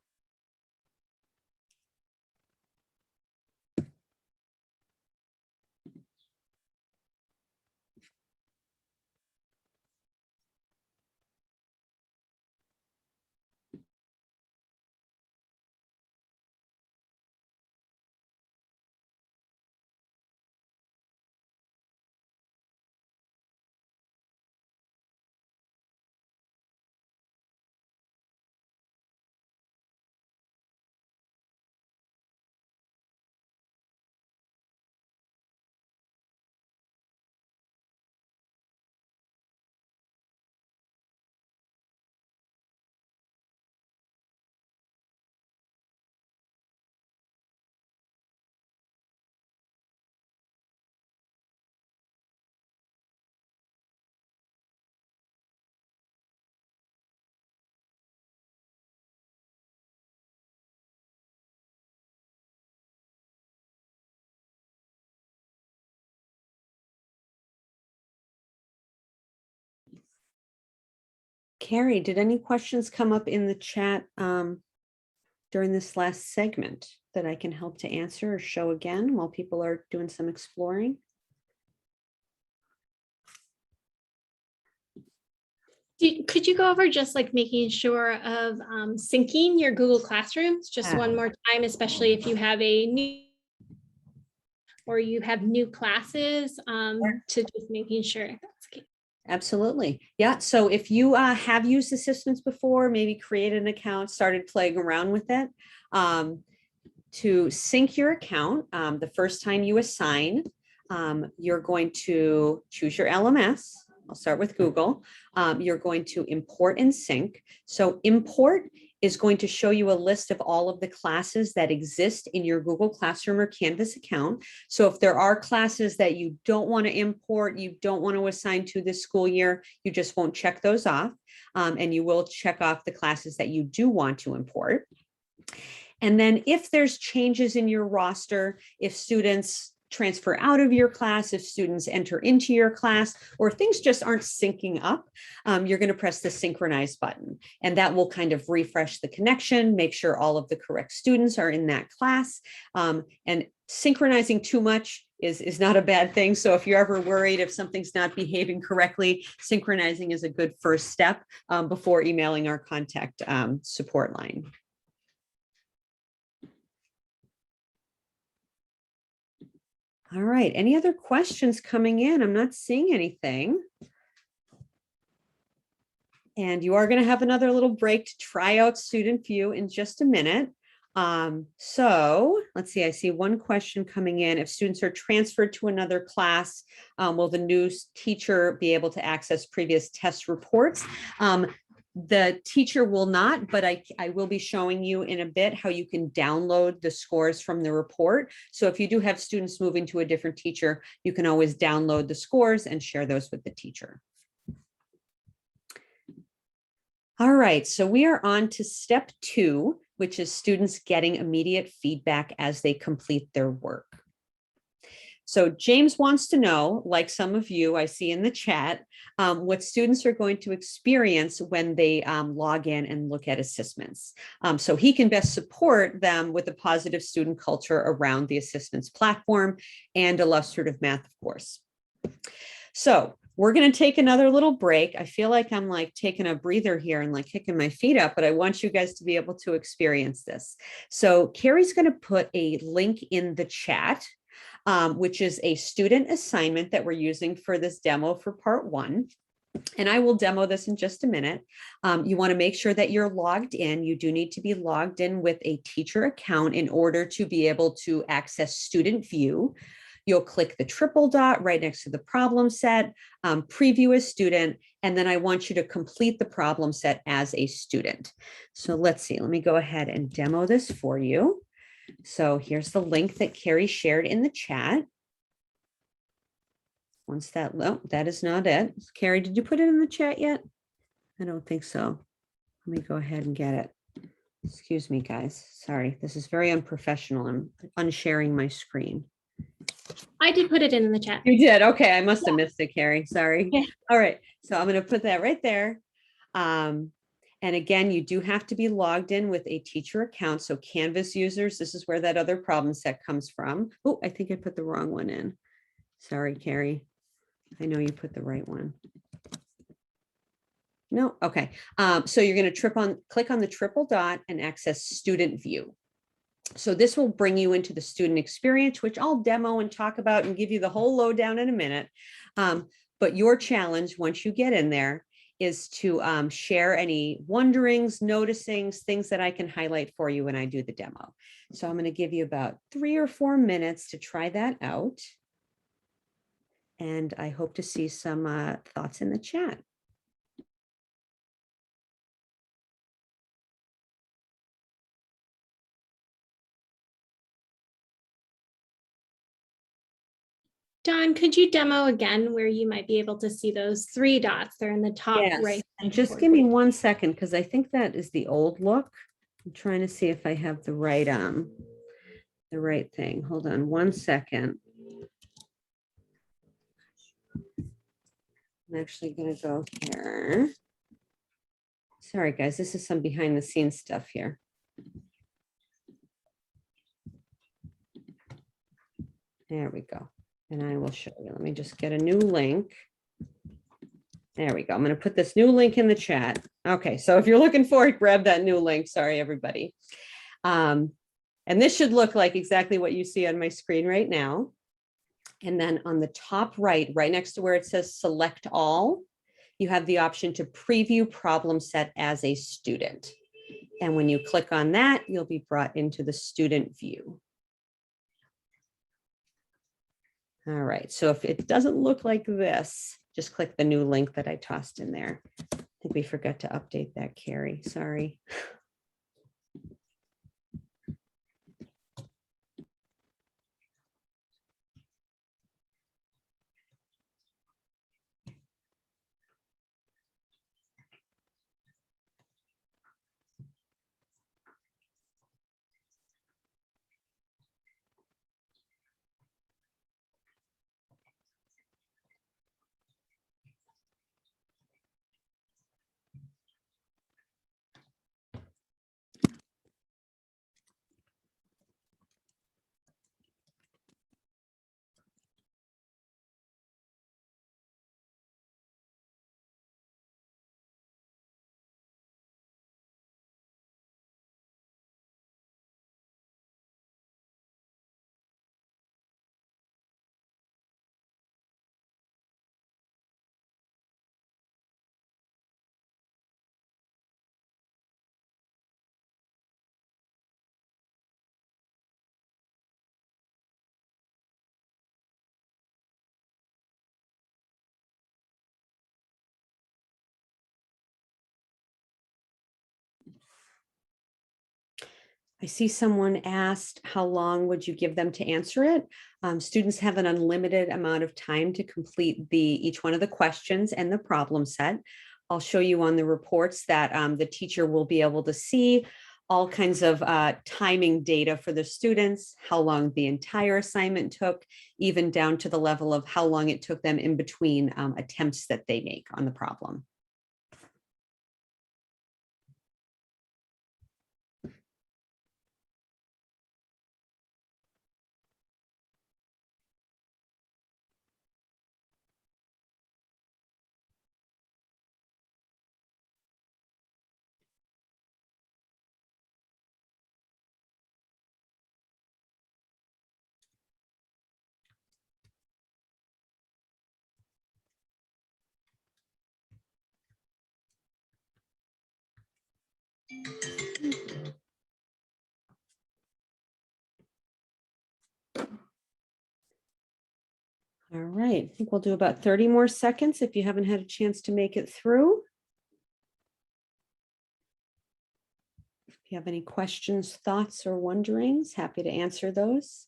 Carrie, did any questions come up in the chat during this last segment that I can help to answer or show again while people are doing some exploring? Could you go over just like making sure of syncing your Google Classrooms just one more time, especially if you have a new or you have new classes to just making sure that's okay. Absolutely. Yeah. So if you have used Assistments before, maybe create an account, started playing around with it, to sync your account, the first time you assign, you're going to choose your LMS. I'll start with Google. You're going to import and sync. So import is going to show you a list of all of the classes that exist in your Google Classroom or Canvas account. So if there are classes that you don't want to import, you don't want to assign to this school year, you just won't check those off. And you will check off the classes that you do want to import. And then if there's changes in your roster, if students transfer out of your class, if students enter into your class, or things just aren't syncing up, you're going to press the synchronize button. And that will kind of refresh the connection, make sure all of the correct students are in that class. And synchronizing too much is not a bad thing. So if you're ever worried if something's not behaving correctly, synchronizing is a good first step before emailing our contact support line. All right, any other questions coming in? I'm not seeing anything. And you are going to have another little break to try out Student View in just a minute. So let's see, I see one question coming in. If students are transferred to another class, will the new teacher be able to access previous test reports? The teacher will not, but I will be showing you in a bit how you can download the scores from the report. So if you do have students moving to a different teacher, you can always download the scores and share those with the teacher. All right, so we are on to step 2, which is students getting immediate feedback as they complete their work. So James wants to know, like some of you I see in the chat, what students are going to experience when they log in and look at assessments. So he can best support them with a positive student culture around the assessments platform and Illustrative Math, of course. So we're going to take another little break. I feel like I'm like taking a breather here and like kicking my feet up, but I want you guys to be able to experience this. So Carrie's going to put a link in the chat, which is a student assignment that we're using for this demo for part 1. And I will demo this in just a minute. You want to make sure that you're logged in. You do need to be logged in with a teacher account in order to be able to access Student View. You'll click the triple dot right next to the problem set, preview a student, and then I want you to complete the problem set as a student. So let's see, let me go ahead and demo this for you. So here's the link that Carrie shared in the chat. Once that, oh, that is not it. Carrie, did you put it in the chat yet? I don't think so. Let me go ahead and get it. Excuse me, guys. Sorry, this is very unprofessional. I'm unsharing my screen. I did put it in the chat. You did? Okay, I must have missed it, Carrie. Sorry. Yeah. All right, so I'm going to put that right there. And again, you do have to be logged in with a teacher account. So Canvas users, this is where that other problem set comes from. Oh, I think I put the wrong one in. Sorry, Carrie. I know you put the right one. No, okay. So you're going to click on the triple dot and access Student View. So this will bring you into the student experience, which I'll demo and talk about and give you the whole lowdown in a minute. But your challenge, once you get in there, is to share any wonderings, noticings, things that I can highlight for you when I do the demo. So I'm going to give you about 3 or 4 minutes to try that out. And I hope to see some thoughts in the chat. Dawn, could you demo again where you might be able to see those 3 dots? They're in the top right. And just give me 1 second, because I think that is the old look. I'm trying to see if I have the right thing. Hold on 1 second. I'm actually going to go here. Sorry, guys, this is some behind the scenes stuff here. There we go. And I will show you. Let me just get a new link. There we go. I'm going to put this new link in the chat. Okay, so if you're looking for it, grab that new link. Sorry, everybody. And this should look like exactly what you see on my screen right now. And then on the top right next to where it says select all, you have the option to preview problem set as a student. And when you click on that, you'll be brought into the student view. All right, so if it doesn't look like this, just click the new link that I tossed in there. I think we forgot to update that, Carrie. Sorry. I see someone asked, how long would you give them to answer it? Students have an unlimited amount of time to complete each one of the questions and the problem set. I'll show you on the reports that the teacher will be able to see all kinds of timing data for the students, how long the entire assignment took, even down to the level of how long it took them in between attempts that they make on the problem. All right, I think we'll do about 30 more seconds if you haven't had a chance to make it through. If you have any questions, thoughts, or wonderings, happy to answer those.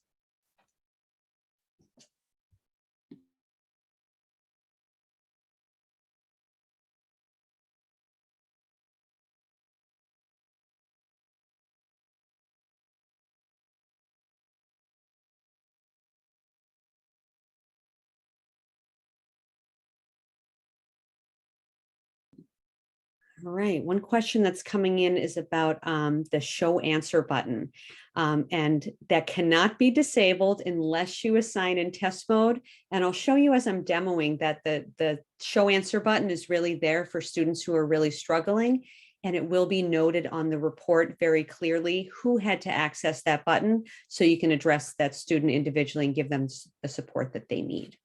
All right, one question that's coming in is about the show answer button. And that cannot be disabled unless you assign in test mode. And I'll show you as I'm demoing that the show answer button is really there for students who are really struggling. And it will be noted on the report very clearly who had to access that button, so you can address that student individually and give them the support that they need.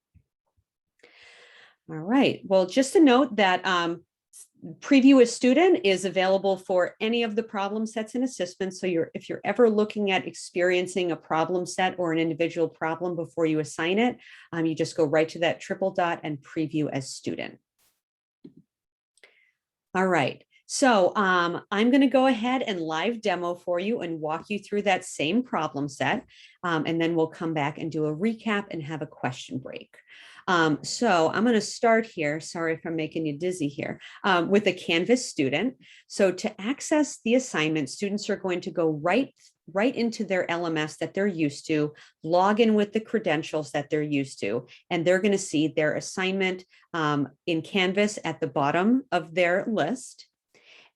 All right, well, just a note that Preview a Student is available for any of the problem sets and assessments. So if you're ever looking at experiencing a problem set or an individual problem before you assign it, you just go right to that triple dot and preview as student. All right, so I'm going to go ahead and live demo for you and walk you through that same problem set. And then we'll come back and do a recap and have a question break. So I'm going to start here. Sorry if I'm making you dizzy here, with a Canvas student. So to access the assignment, students are going to go right into their LMS that they're used to, log in with the credentials that they're used to, and they're going to see their assignment in Canvas at the bottom of their list.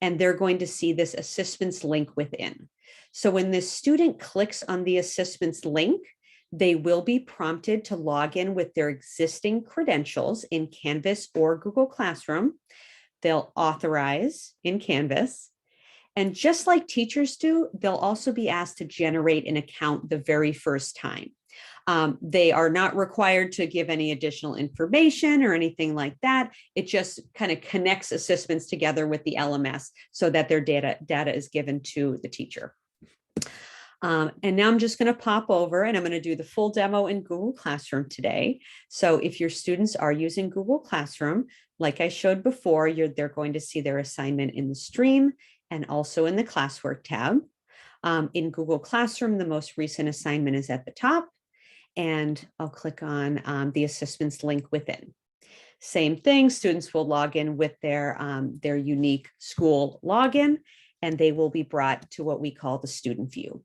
and they're going to see this assessments link within. So when this student clicks on the assessments link, they will be prompted to log in with their existing credentials in Canvas or Google Classroom. They'll authorize in Canvas. And just like teachers do, they'll also be asked to generate an account the very first time. They are not required to give any additional information or anything like that. It just kind of connects assessments together with the LMS so that their data is given to the teacher. And now I'm just going to pop over and I'm going to do the full demo in Google Classroom today. So if your students are using Google Classroom, like I showed before, they're going to see their assignment in the stream and also in the classwork tab. In Google Classroom, the most recent assignment is at the top, and I'll click on the assessments link within. Same thing, students will log in with their unique school login, and they will be brought to what we call the student view.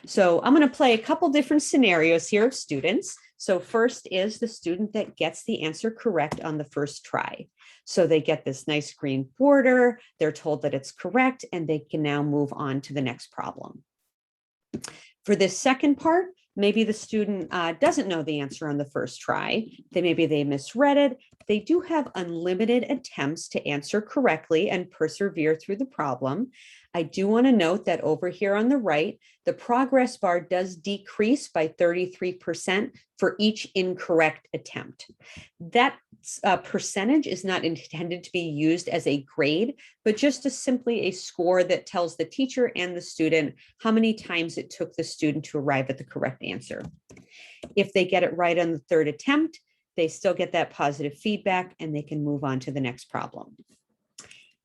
So I'm going to play a couple different scenarios here of students. So first is the student that gets the answer correct on the first try. So they get this nice green border, they're told that it's correct, and they can now move on to the next problem. For this second part, maybe the student doesn't know the answer on the first try. Maybe they misread it. They do have unlimited attempts to answer correctly and persevere through the problem. I do want to note that over here on the right, the progress bar does decrease by 33% for each incorrect attempt. That percentage is not intended to be used as a grade, but just as simply a score that tells the teacher and the student how many times it took the student to arrive at the correct answer. If they get it right on the third attempt, they still get that positive feedback and they can move on to the next problem.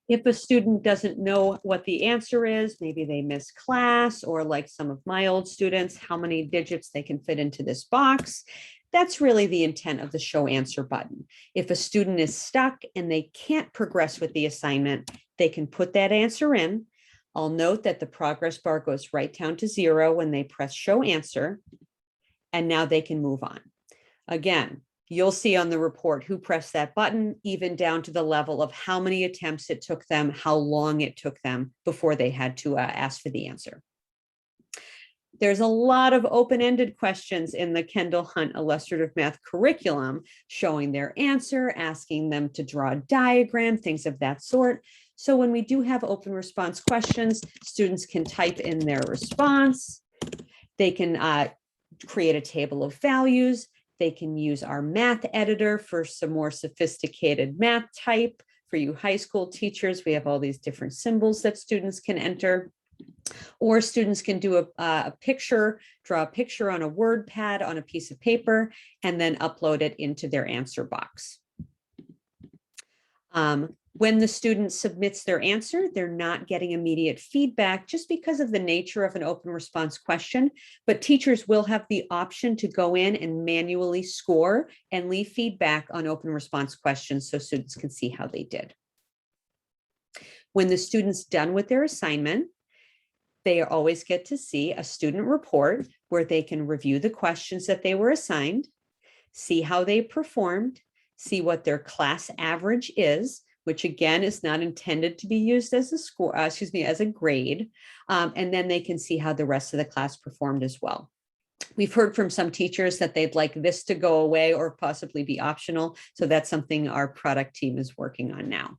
If a student doesn't know what the answer is, maybe they miss class, or like some of my old students, how many digits they can fit into this box. That's really the intent of the show answer button. If a student is stuck and they can't progress with the assignment, they can put that answer in. I'll note that the progress bar goes right down to 0 when they press show answer, and now they can move on. Again, you'll see on the report who pressed that button, even down to the level of how many attempts it took them, how long it took them before they had to ask for the answer. There's a lot of open-ended questions in the Kendall Hunt Illustrative Math curriculum, showing their answer, asking them to draw a diagram, things of that sort. So when we do have open response questions, students can type in their response. They can create a table of values. They can use our math editor for some more sophisticated math type. For you high school teachers, we have all these different symbols that students can enter. Or students can do a picture, draw a picture on a word pad on a piece of paper, and then upload it into their answer box. When the student submits their answer, they're not getting immediate feedback just because of the nature of an open response question, but teachers will have the option to go in and manually score and leave feedback on open response questions so students can see how they did. When the student's done with their assignment, they always get to see a student report where they can review the questions that they were assigned, see how they performed, see what their class average is, which again is not intended to be used as a score, as a grade. And then they can see how the rest of the class performed as well. We've heard from some teachers that they'd like this to go away or possibly be optional. So that's something our product team is working on now.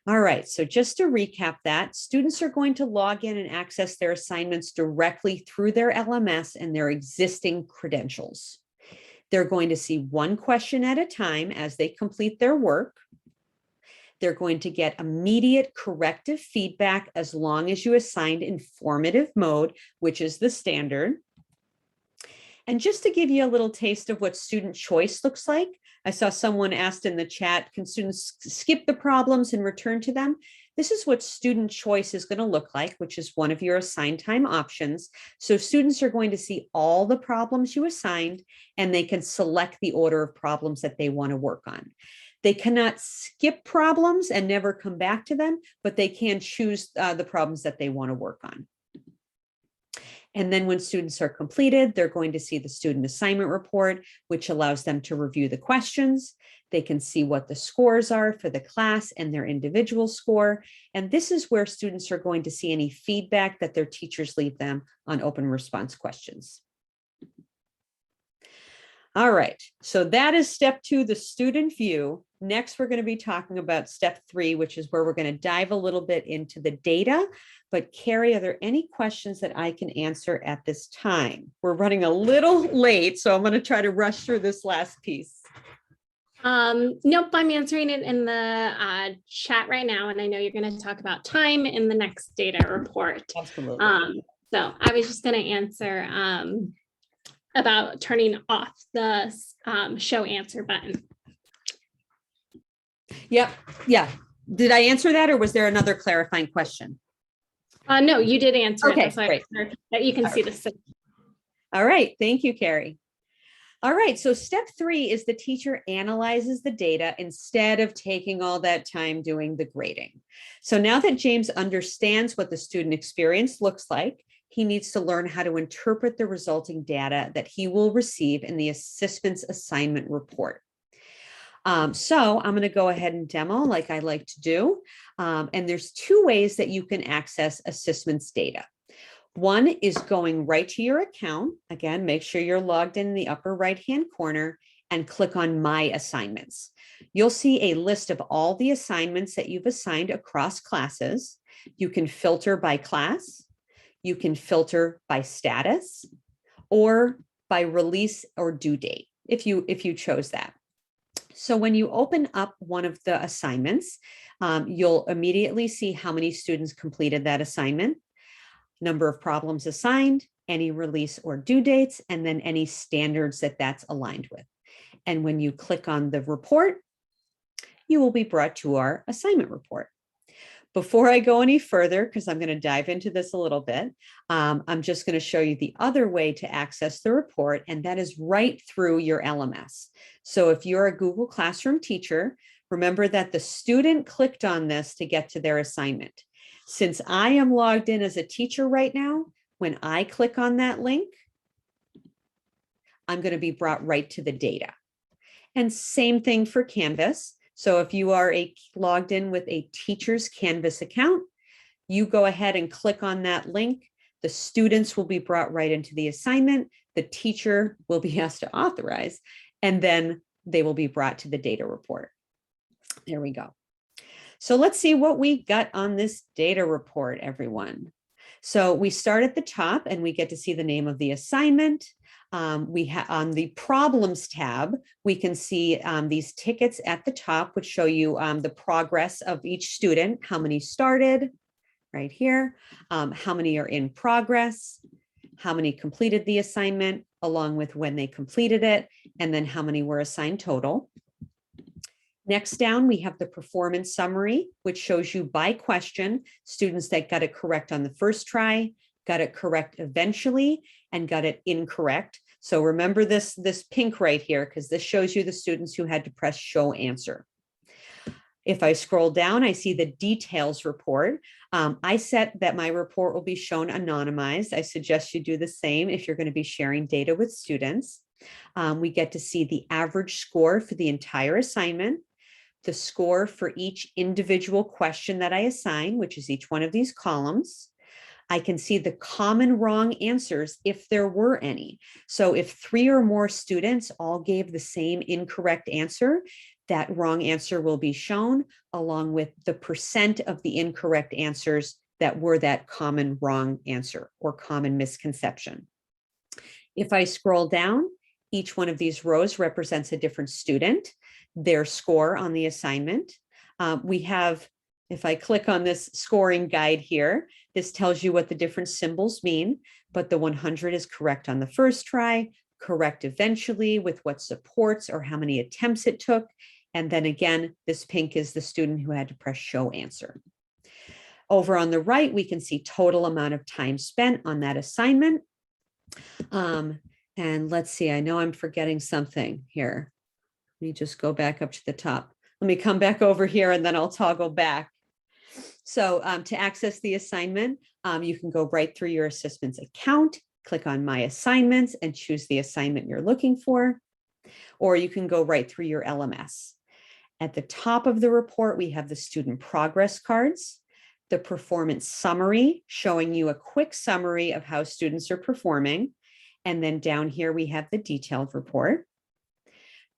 All right, so just to recap that, students are going to log in and access their assignments directly through their LMS and their existing credentials. They're going to see one question at a time as they complete their work. They're going to get immediate corrective feedback as long as you assigned in formative mode, which is the standard. And just to give you a little taste of what student choice looks like, I saw someone asked in the chat, can students skip the problems and return to them? This is what student choice is going to look like, which is one of your assigned time options. So students are going to see all the problems you assigned, and they can select the order of problems that they want to work on. They cannot skip problems and never come back to them, but they can choose the problems that they want to work on. And then when students are completed, they're going to see the student assignment report, which allows them to review the questions. They can see what the scores are for the class and their individual score. And this is where students are going to see any feedback that their teachers leave them on open response questions. All right, so that is step 2, the student view. Next, we're going to be talking about step 3, which is where we're going to dive a little bit into the data. But Carrie, are there any questions that I can answer at this time? We're running a little late, so I'm going to try to rush through this last piece. Nope, I'm answering it in the chat right now, and I know you're going to talk about time in the next data report. Absolutely. So I was just going to answer about turning off the show answer button. Yep. Yeah. Did I answer that, or was there another clarifying question? No, you did answer Okay, it. That's great. why that you can see the. All right. Thank you, Carrie. All right. So step 3 is the teacher analyzes the data instead of taking all that time doing the grading. So now that James understands what the student experience looks like, he needs to learn how to interpret the resulting data that he will receive in the assessments assignment report. So I'm going to go ahead and demo like I like to do. And there's 2 ways that you can access assessments data. One is going right to your account. Again, make sure you're logged in the upper right-hand corner and click on My Assignments. You'll see a list of all the assignments that you've assigned across classes. You can filter by class. You can filter by status or by release or due date if you chose that. So when you open up one of the assignments, you'll immediately see how many students completed that assignment, number of problems assigned, any release or due dates, and then any standards that that's aligned with. And when you click on the report, you will be brought to our assignment report. Before I go any further, because I'm going to dive into this a little bit, I'm just going to show you the other way to access the report, and that is right through your LMS. So if you're a Google Classroom teacher, remember that the student clicked on this to get to their assignment. Since I am logged in as a teacher right now, when I click on that link, I'm going to be brought right to the data. And same thing for Canvas. So if you are logged in with a teacher's Canvas account, you go ahead and click on that link. The students will be brought right into the assignment. The teacher will be asked to authorize, and then they will be brought to the data report. There we go. So let's see what we got on this data report, everyone. So we start at the top and we get to see the name of the assignment. We have on the problems tab, we can see these tickets at the top, which show you the progress of each student, how many started right here, how many are in progress, how many completed the assignment, along with when they completed it, and then how many were assigned total. Next down, we have the performance summary, which shows you by question, students that got it correct on the first try, got it correct eventually, and got it incorrect. So remember this pink right here, because this shows you the students who had to press show answer. If I scroll down, I see the details report. I set that my report will be shown anonymized. I suggest you do the same if you're going to be sharing data with students. We get to see the average score for the entire assignment, the score for each individual question that I assign, which is each one of these columns. I can see the common wrong answers if there were any. So if 3 or more students all gave the same incorrect answer, that wrong answer will be shown along with the percent of the incorrect answers that were that common wrong answer or common misconception. If I scroll down, each one of these rows represents a different student, their score on the assignment. We have, if I click on this scoring guide here, this tells you what the different symbols mean, but the 100 is correct on the first try, correct eventually with what supports or how many attempts it took. And then again, this pink is the student who had to press show answer. Over on the right, we can see total amount of time spent on that assignment. And let's see, I know I'm forgetting something here. Let me just go back up to the top. Let me come back over here and then I'll toggle back. So to access the assignment, you can go right through your assessments account, click on My Assignments and choose the assignment you're looking for, or you can go right through your LMS. At the top of the report, we have the student progress cards, the performance summary, showing you a quick summary of how students are performing. And then down here, we have the detailed report.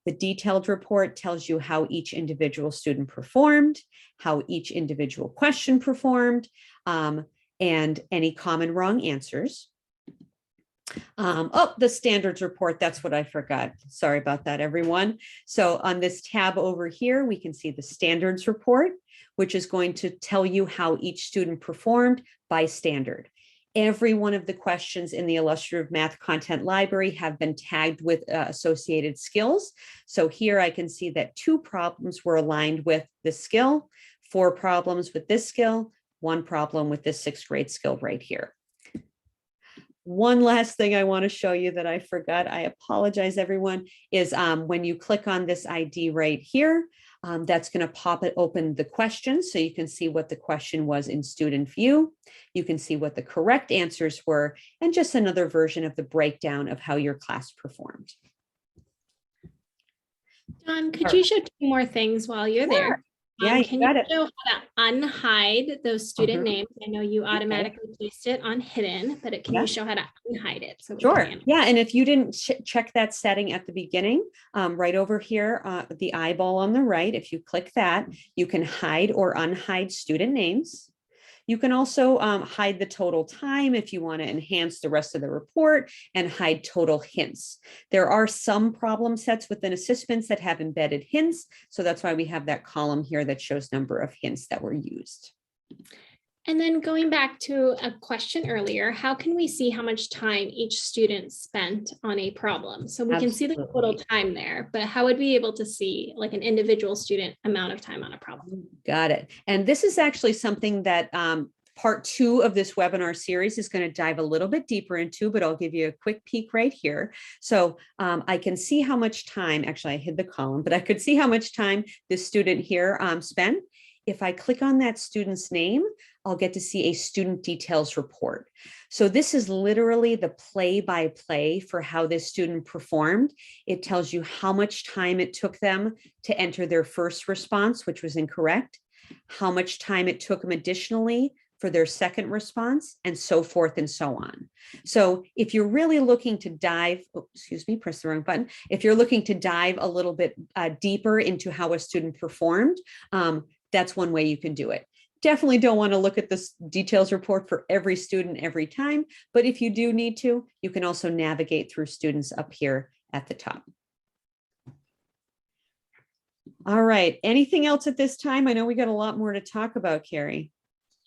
The detailed report tells you how each individual student performed, how each individual question performed, and any common wrong answers. Oh, the standards report, that's what I forgot. Sorry about that, everyone. So on this tab over here, we can see the standards report, which is going to tell you how each student performed by standard. Every one of the questions in the Illustrative Math content library have been tagged with associated skills. So here I can see that 2 problems were aligned with this skill, 4 problems with this skill, 1 problem with this 6th grade skill right here. One last thing I want to show you that I forgot, I apologize everyone, is when you click on this ID right here, that's going to pop it open the question so you can see what the question was in student view. You can see what the correct answers were and just another version of the breakdown of how your class performed. Dawn, could you show 2 more things while you're there? Yeah, can you you got it. show how to unhide those student names? I know you automatically placed it on hidden, but can you show how to unhide it? So sure. Yeah. And if you didn't check that setting at the beginning, right over here, the eyeball on the right, if you click that, you can hide or unhide student names. You can also hide the total time if you want to enhance the rest of the report and hide total hints. There are some problem sets within assessments that have embedded hints. So that's why we have that column here that shows number of hints that were used. And then going back to a question earlier, how can we see how much time each student spent on a problem? So we can see the total time there, but how would we be able to see like an individual student amount of time on a problem? Got it. And this is actually something that part 2 of this webinar series is going to dive a little bit deeper into, but I'll give you a quick peek right here. So I can see how much time, actually I hid the column, but I could see how much time this student here spent. If I click on that student's name, I'll get to see a student details report. So this is literally the play-by-play for how this student performed. It tells you how much time it took them to enter their first response, which was incorrect, how much time it took them additionally for their second response, and so forth and so on. So if you're really looking to dive, press the wrong button. If you're looking to dive a little bit deeper into how a student performed, that's one way you can do it. Definitely don't want to look at this details report for every student every time, but if you do need to, you can also navigate through students up here at the top. All right, anything else at this time? I know we got a lot more to talk about, Carrie.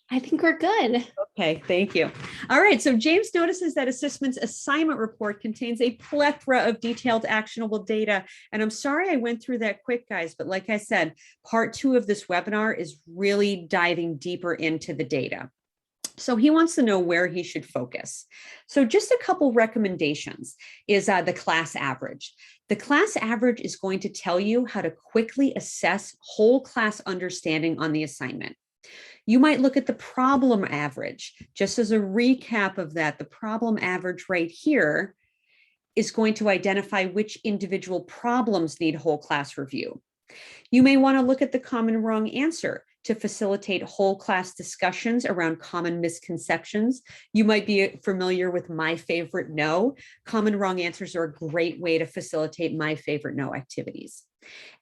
I think we're good. Okay, thank you. All right, so James notices that Assessments assignment report contains a plethora of detailed actionable data. And I'm sorry I went through that quick, guys, but like I said, part 2 of this webinar is really diving deeper into the data. So he wants to know where he should focus. So just a couple recommendations is the class average. The class average is going to tell you how to quickly assess whole class understanding on the assignment. You might look at the problem average. Just as a recap of that, the problem average right here is going to identify which individual problems need whole class review. You may want to look at the common wrong answer to facilitate whole class discussions around common misconceptions. You might be familiar with my favorite no. Common wrong answers are a great way to facilitate my favorite no activities.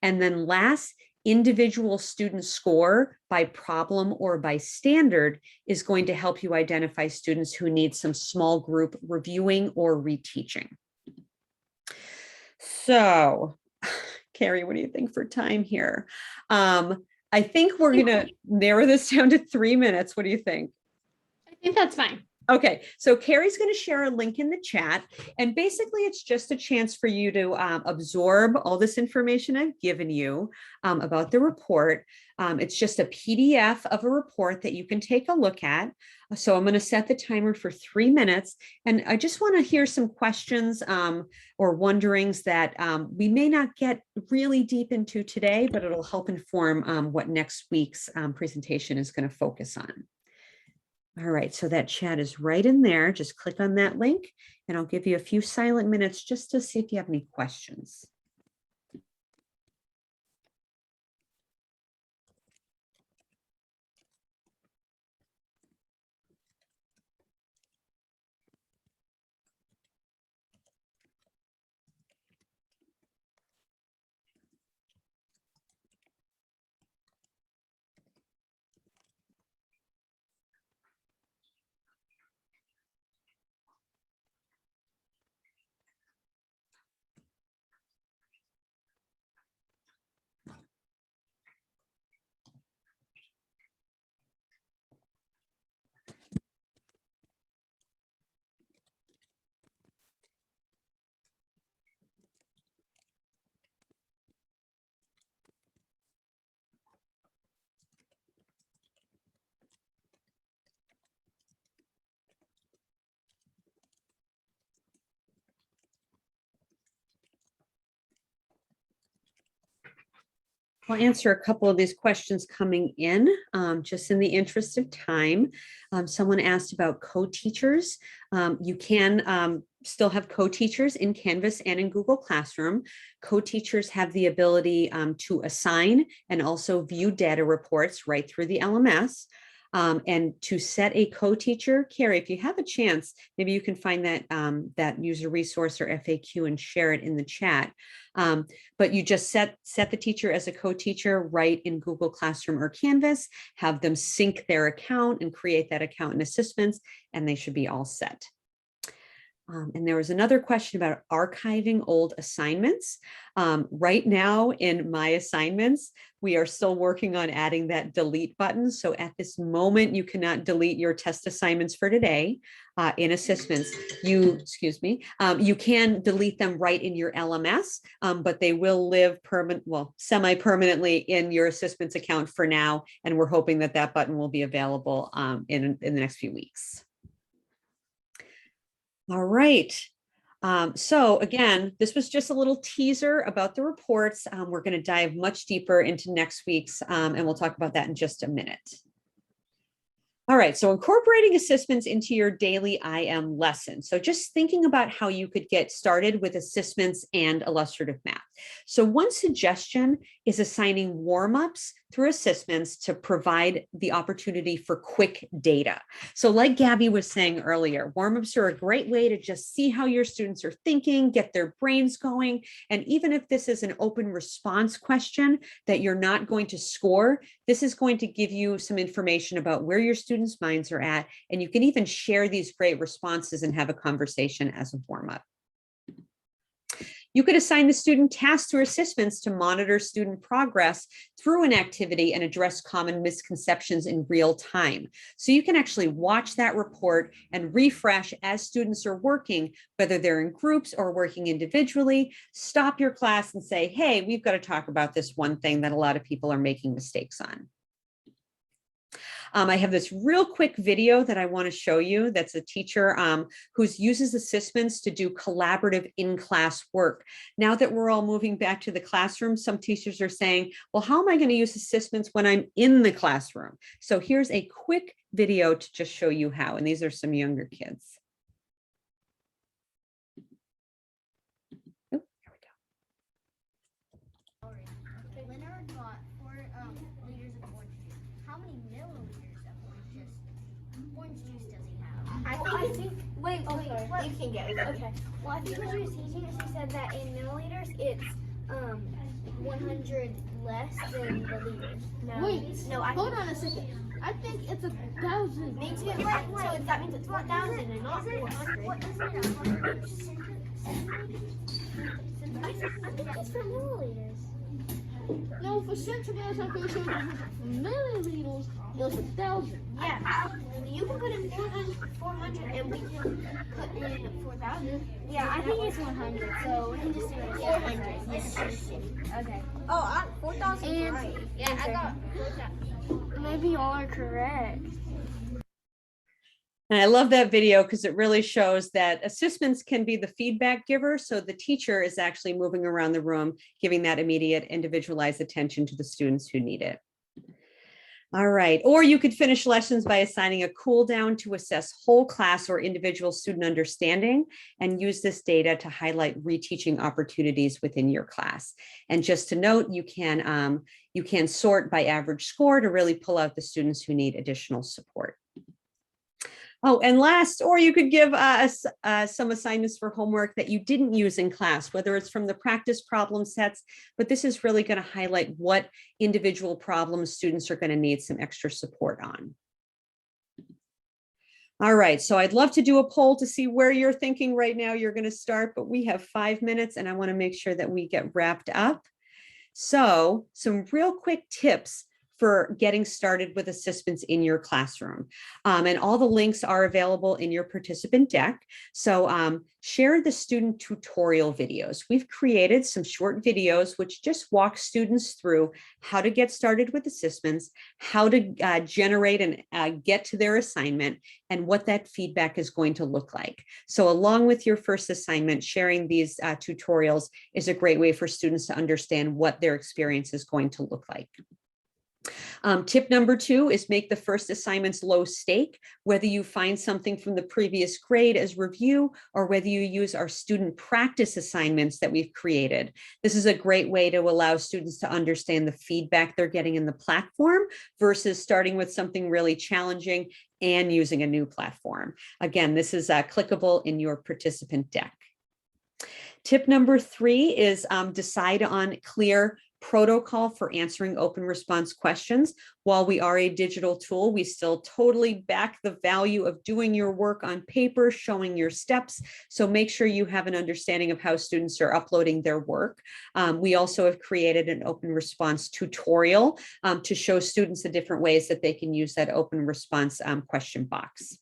And then last, individual student score by problem or by standard is going to help you identify students who need some small group reviewing or reteaching. So, Carrie, what do you think for time here? I think we're going to narrow this down to 3 minutes. What do you think? I think that's fine. Okay, so Carrie's going to share a link in the chat, and basically it's just a chance for you to absorb all this information I've given you about the report. It's just a PDF of a report that you can take a look at. So I'm going to set the timer for 3 minutes, and I just want to hear some questions or wonderings that we may not get really deep into today, but it'll help inform what next week's presentation is going to focus on. All right, so that chat is right in there. Just click on that link and I'll give you a few silent minutes just to see if you have any questions. I'll answer a couple of these questions coming in, just in the interest of time. Someone asked about co-teachers. You can still have co-teachers in Canvas and in Google Classroom. Co-teachers have the ability to assign and also view data reports right through the LMS. And to set a co-teacher, Carrie, if you have a chance, maybe you can find that, that user resource or FAQ and share it in the chat. But you just set the teacher as a co-teacher right in Google Classroom or Canvas, have them sync their account and create that account in Assessments, and they should be all set. And there was another question about archiving old assignments. Right now in my assignments, we are still working on adding that delete button. So at this moment, you cannot delete your test assignments for today in Assessments. You can delete them right in your LMS, but they will live semi-permanently in your Assessments account for now. And we're hoping that that button will be available in the next few weeks. All right. So again, this was just a little teaser about the reports. We're going to dive much deeper into next week's, and we'll talk about that in just a minute. All right, so incorporating Assessments into your daily IM lesson. So just thinking about how you could get started with Assessments and Illustrative Math. So one suggestion is assigning warm-ups through Assessments to provide the opportunity for quick data. So like Gabby was saying earlier, warm-ups are a great way to just see how your students are thinking, get their brains going. And even if this is an open response question that you're not going to score, this is going to give you some information about where your students' minds are at. And you can even share these great responses and have a conversation as a warm-up. You could assign the student tasks through Assessments to monitor student progress through an activity and address common misconceptions in real time. So you can actually watch that report and refresh as students are working, whether they're in groups or working individually. Stop your class and say, hey, we've got to talk about this one thing that a lot of people are making mistakes on. I have this real quick video that I want to show you. That's a teacher who uses Assessments to do collaborative in-class work. Now that we're all moving back to the classroom, some teachers are saying, well, how am I going to use Assessments when I'm in the classroom? So here's a quick video to just show you how. And these are some younger kids. Wait, you can get it. Okay. Well, I think what she was teaching us, she said that in milliliters, it's 100 less than the liters. No. Wait, no, hold on a second. I think it's 1,000. Me too. So that means it's 1,000 and not 400. What is it? 100? I think it's for milliliters. No, for centimeters, I'm pretty sure it's for milliliters. It was 1,000. Yeah. You can put in 400 and we can put in 4,000. Yeah, I think it's 100. So we can just do it 400. Yes. Okay. Oh, 4,000 right. Yeah, I got 4,000. Maybe y'all are correct. And I love that video because it really shows that assessments can be the feedback giver. So the teacher is actually moving around the room, giving that immediate individualized attention to the students who need it. All right, or you could finish lessons by assigning a cool down to assess whole class or individual student understanding and use this data to highlight reteaching opportunities within your class. And just to note, you can sort by average score to really pull out the students who need additional support. Oh, and last, or you could give us some assignments for homework that you didn't use in class, whether it's from the practice problem sets, but this is really going to highlight what individual problems students are going to need some extra support on. All right, so I'd love to do a poll to see where you're thinking right now you're going to start, but we have 5 minutes and I want to make sure that we get wrapped up. So some real quick tips for getting started with assessments in your classroom. And all the links are available in your participant deck. So share the student tutorial videos. We've created some short videos which just walk students through how to get started with assessments, how to generate and get to their assignment, and what that feedback is going to look like. So along with your first assignment, sharing these tutorials is a great way for students to understand what their experience is going to look like. Tip number 2 is make the first assignments low stake, whether you find something from the previous grade as review or whether you use our student practice assignments that we've created. This is a great way to allow students to understand the feedback they're getting in the platform versus starting with something really challenging and using a new platform. Again, this is clickable in your participant deck. Tip number 3 is decide on clear protocol for answering open response questions. While we are a digital tool, we still totally back the value of doing your work on paper, showing your steps. So make sure you have an understanding of how students are uploading their work. We also have created an open response tutorial to show students the different ways that they can use that open response question box.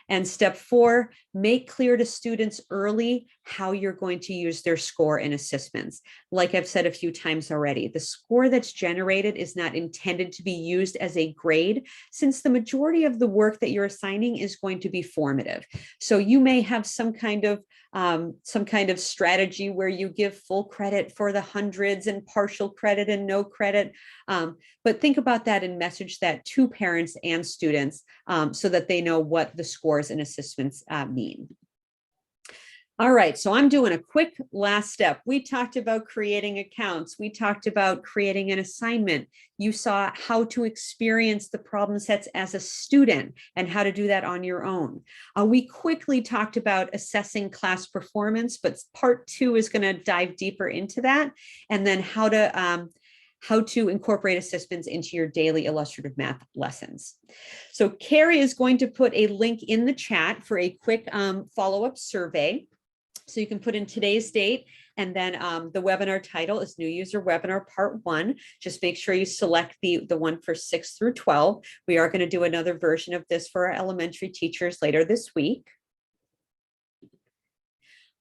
And step 4, make clear to students early how you're going to use their score in assessments. Like I've said a few times already, the score that's generated is not intended to be used as a grade, since the majority of the work that you're assigning is going to be formative. So you may have some kind of strategy where you give full credit for the hundreds and partial credit and no credit. But think about that and message that to parents and students so that they know what the scores and assessments mean. All right, so I'm doing a quick last step. We talked about creating accounts. We talked about creating an assignment. You saw how to experience the problem sets as a student and how to do that on your own. We quickly talked about assessing class performance, but part 2 is going to dive deeper into that, and then how to incorporate assessments into your daily illustrative math lessons. So Carrie is going to put a link in the chat for a quick follow-up survey. So you can put in today's date, and then the webinar title is New User Webinar Part 1. Just make sure you select the one for 6 through 12. We are going to do another version of this for our elementary teachers later this week.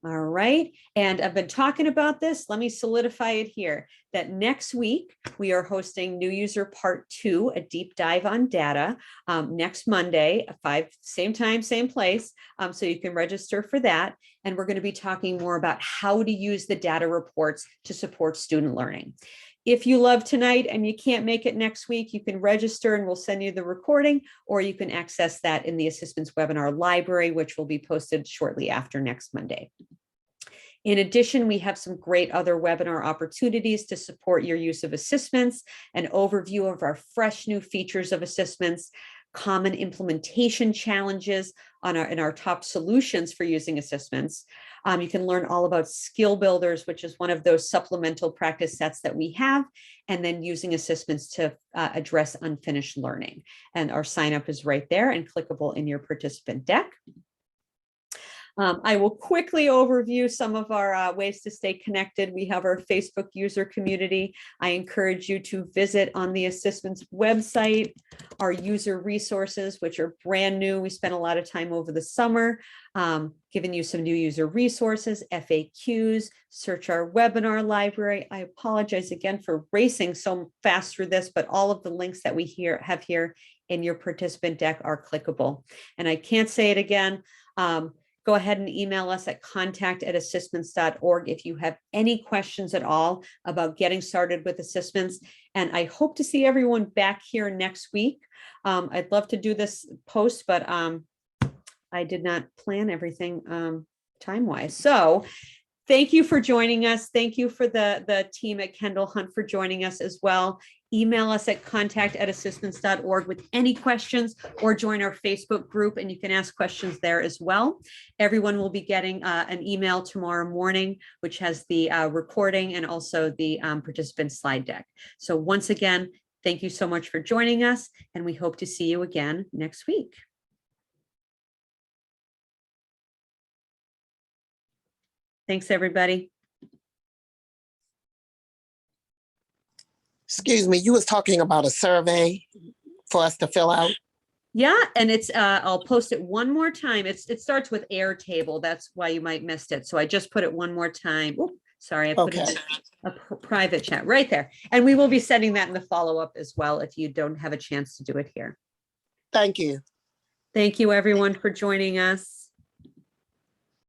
All right, and I've been talking about this. Let me solidify it here, that next week we are hosting New User Part 2, a deep dive on data, next Monday at 5, same time, same place. So you can register for that. And we're going to be talking more about how to use the data reports to support student learning. If you love tonight and you can't make it next week, you can register and we'll send you the recording, or you can access that in the Assessments webinar library, which will be posted shortly after next Monday. In addition, we have some great other webinar opportunities to support your use of assessments, an overview of our fresh new features of assessments, common implementation challenges in our top solutions for using assessments. You can learn all about skill builders, which is one of those supplemental practice sets that we have, and then using assessments to address unfinished learning. And our sign up is right there and clickable in your participant deck. I will quickly overview some of our ways to stay connected. We have our Facebook user community. I encourage you to visit on the Assistments website, our user resources, which are brand new. We spent a lot of time over the summer giving you some new user resources, FAQs, search our webinar library. I apologize again for racing so fast through this, but all of the links that we have here in your participant deck are clickable. And I can't say it again. Go ahead and email us at contact@assistments.org if you have any questions at all about getting started with assessments. And I hope to see everyone back here next week. I'd love to do this post, but I did not plan everything time-wise. So thank you for joining us. Thank you for the team at Kendall Hunt for joining us as well. Email us at contact@assistments.org with any questions, or join our Facebook group and you can ask questions there as well. Everyone will be getting an email tomorrow morning, which has the recording and also the participant slide deck. So once again, thank you so much for joining us, and we hope to see you again next week. Thanks, everybody. Excuse me, you was talking about a survey for us to fill out? Yeah, and it's I'll post it one more time. It starts with Airtable. That's why you might missed it. So I just put it one more time. Oops, sorry, I put it in a private chat right there. And we will be sending that in the follow-up as well if you don't have a chance to do it here. Thank you. Thank you, everyone, for joining us.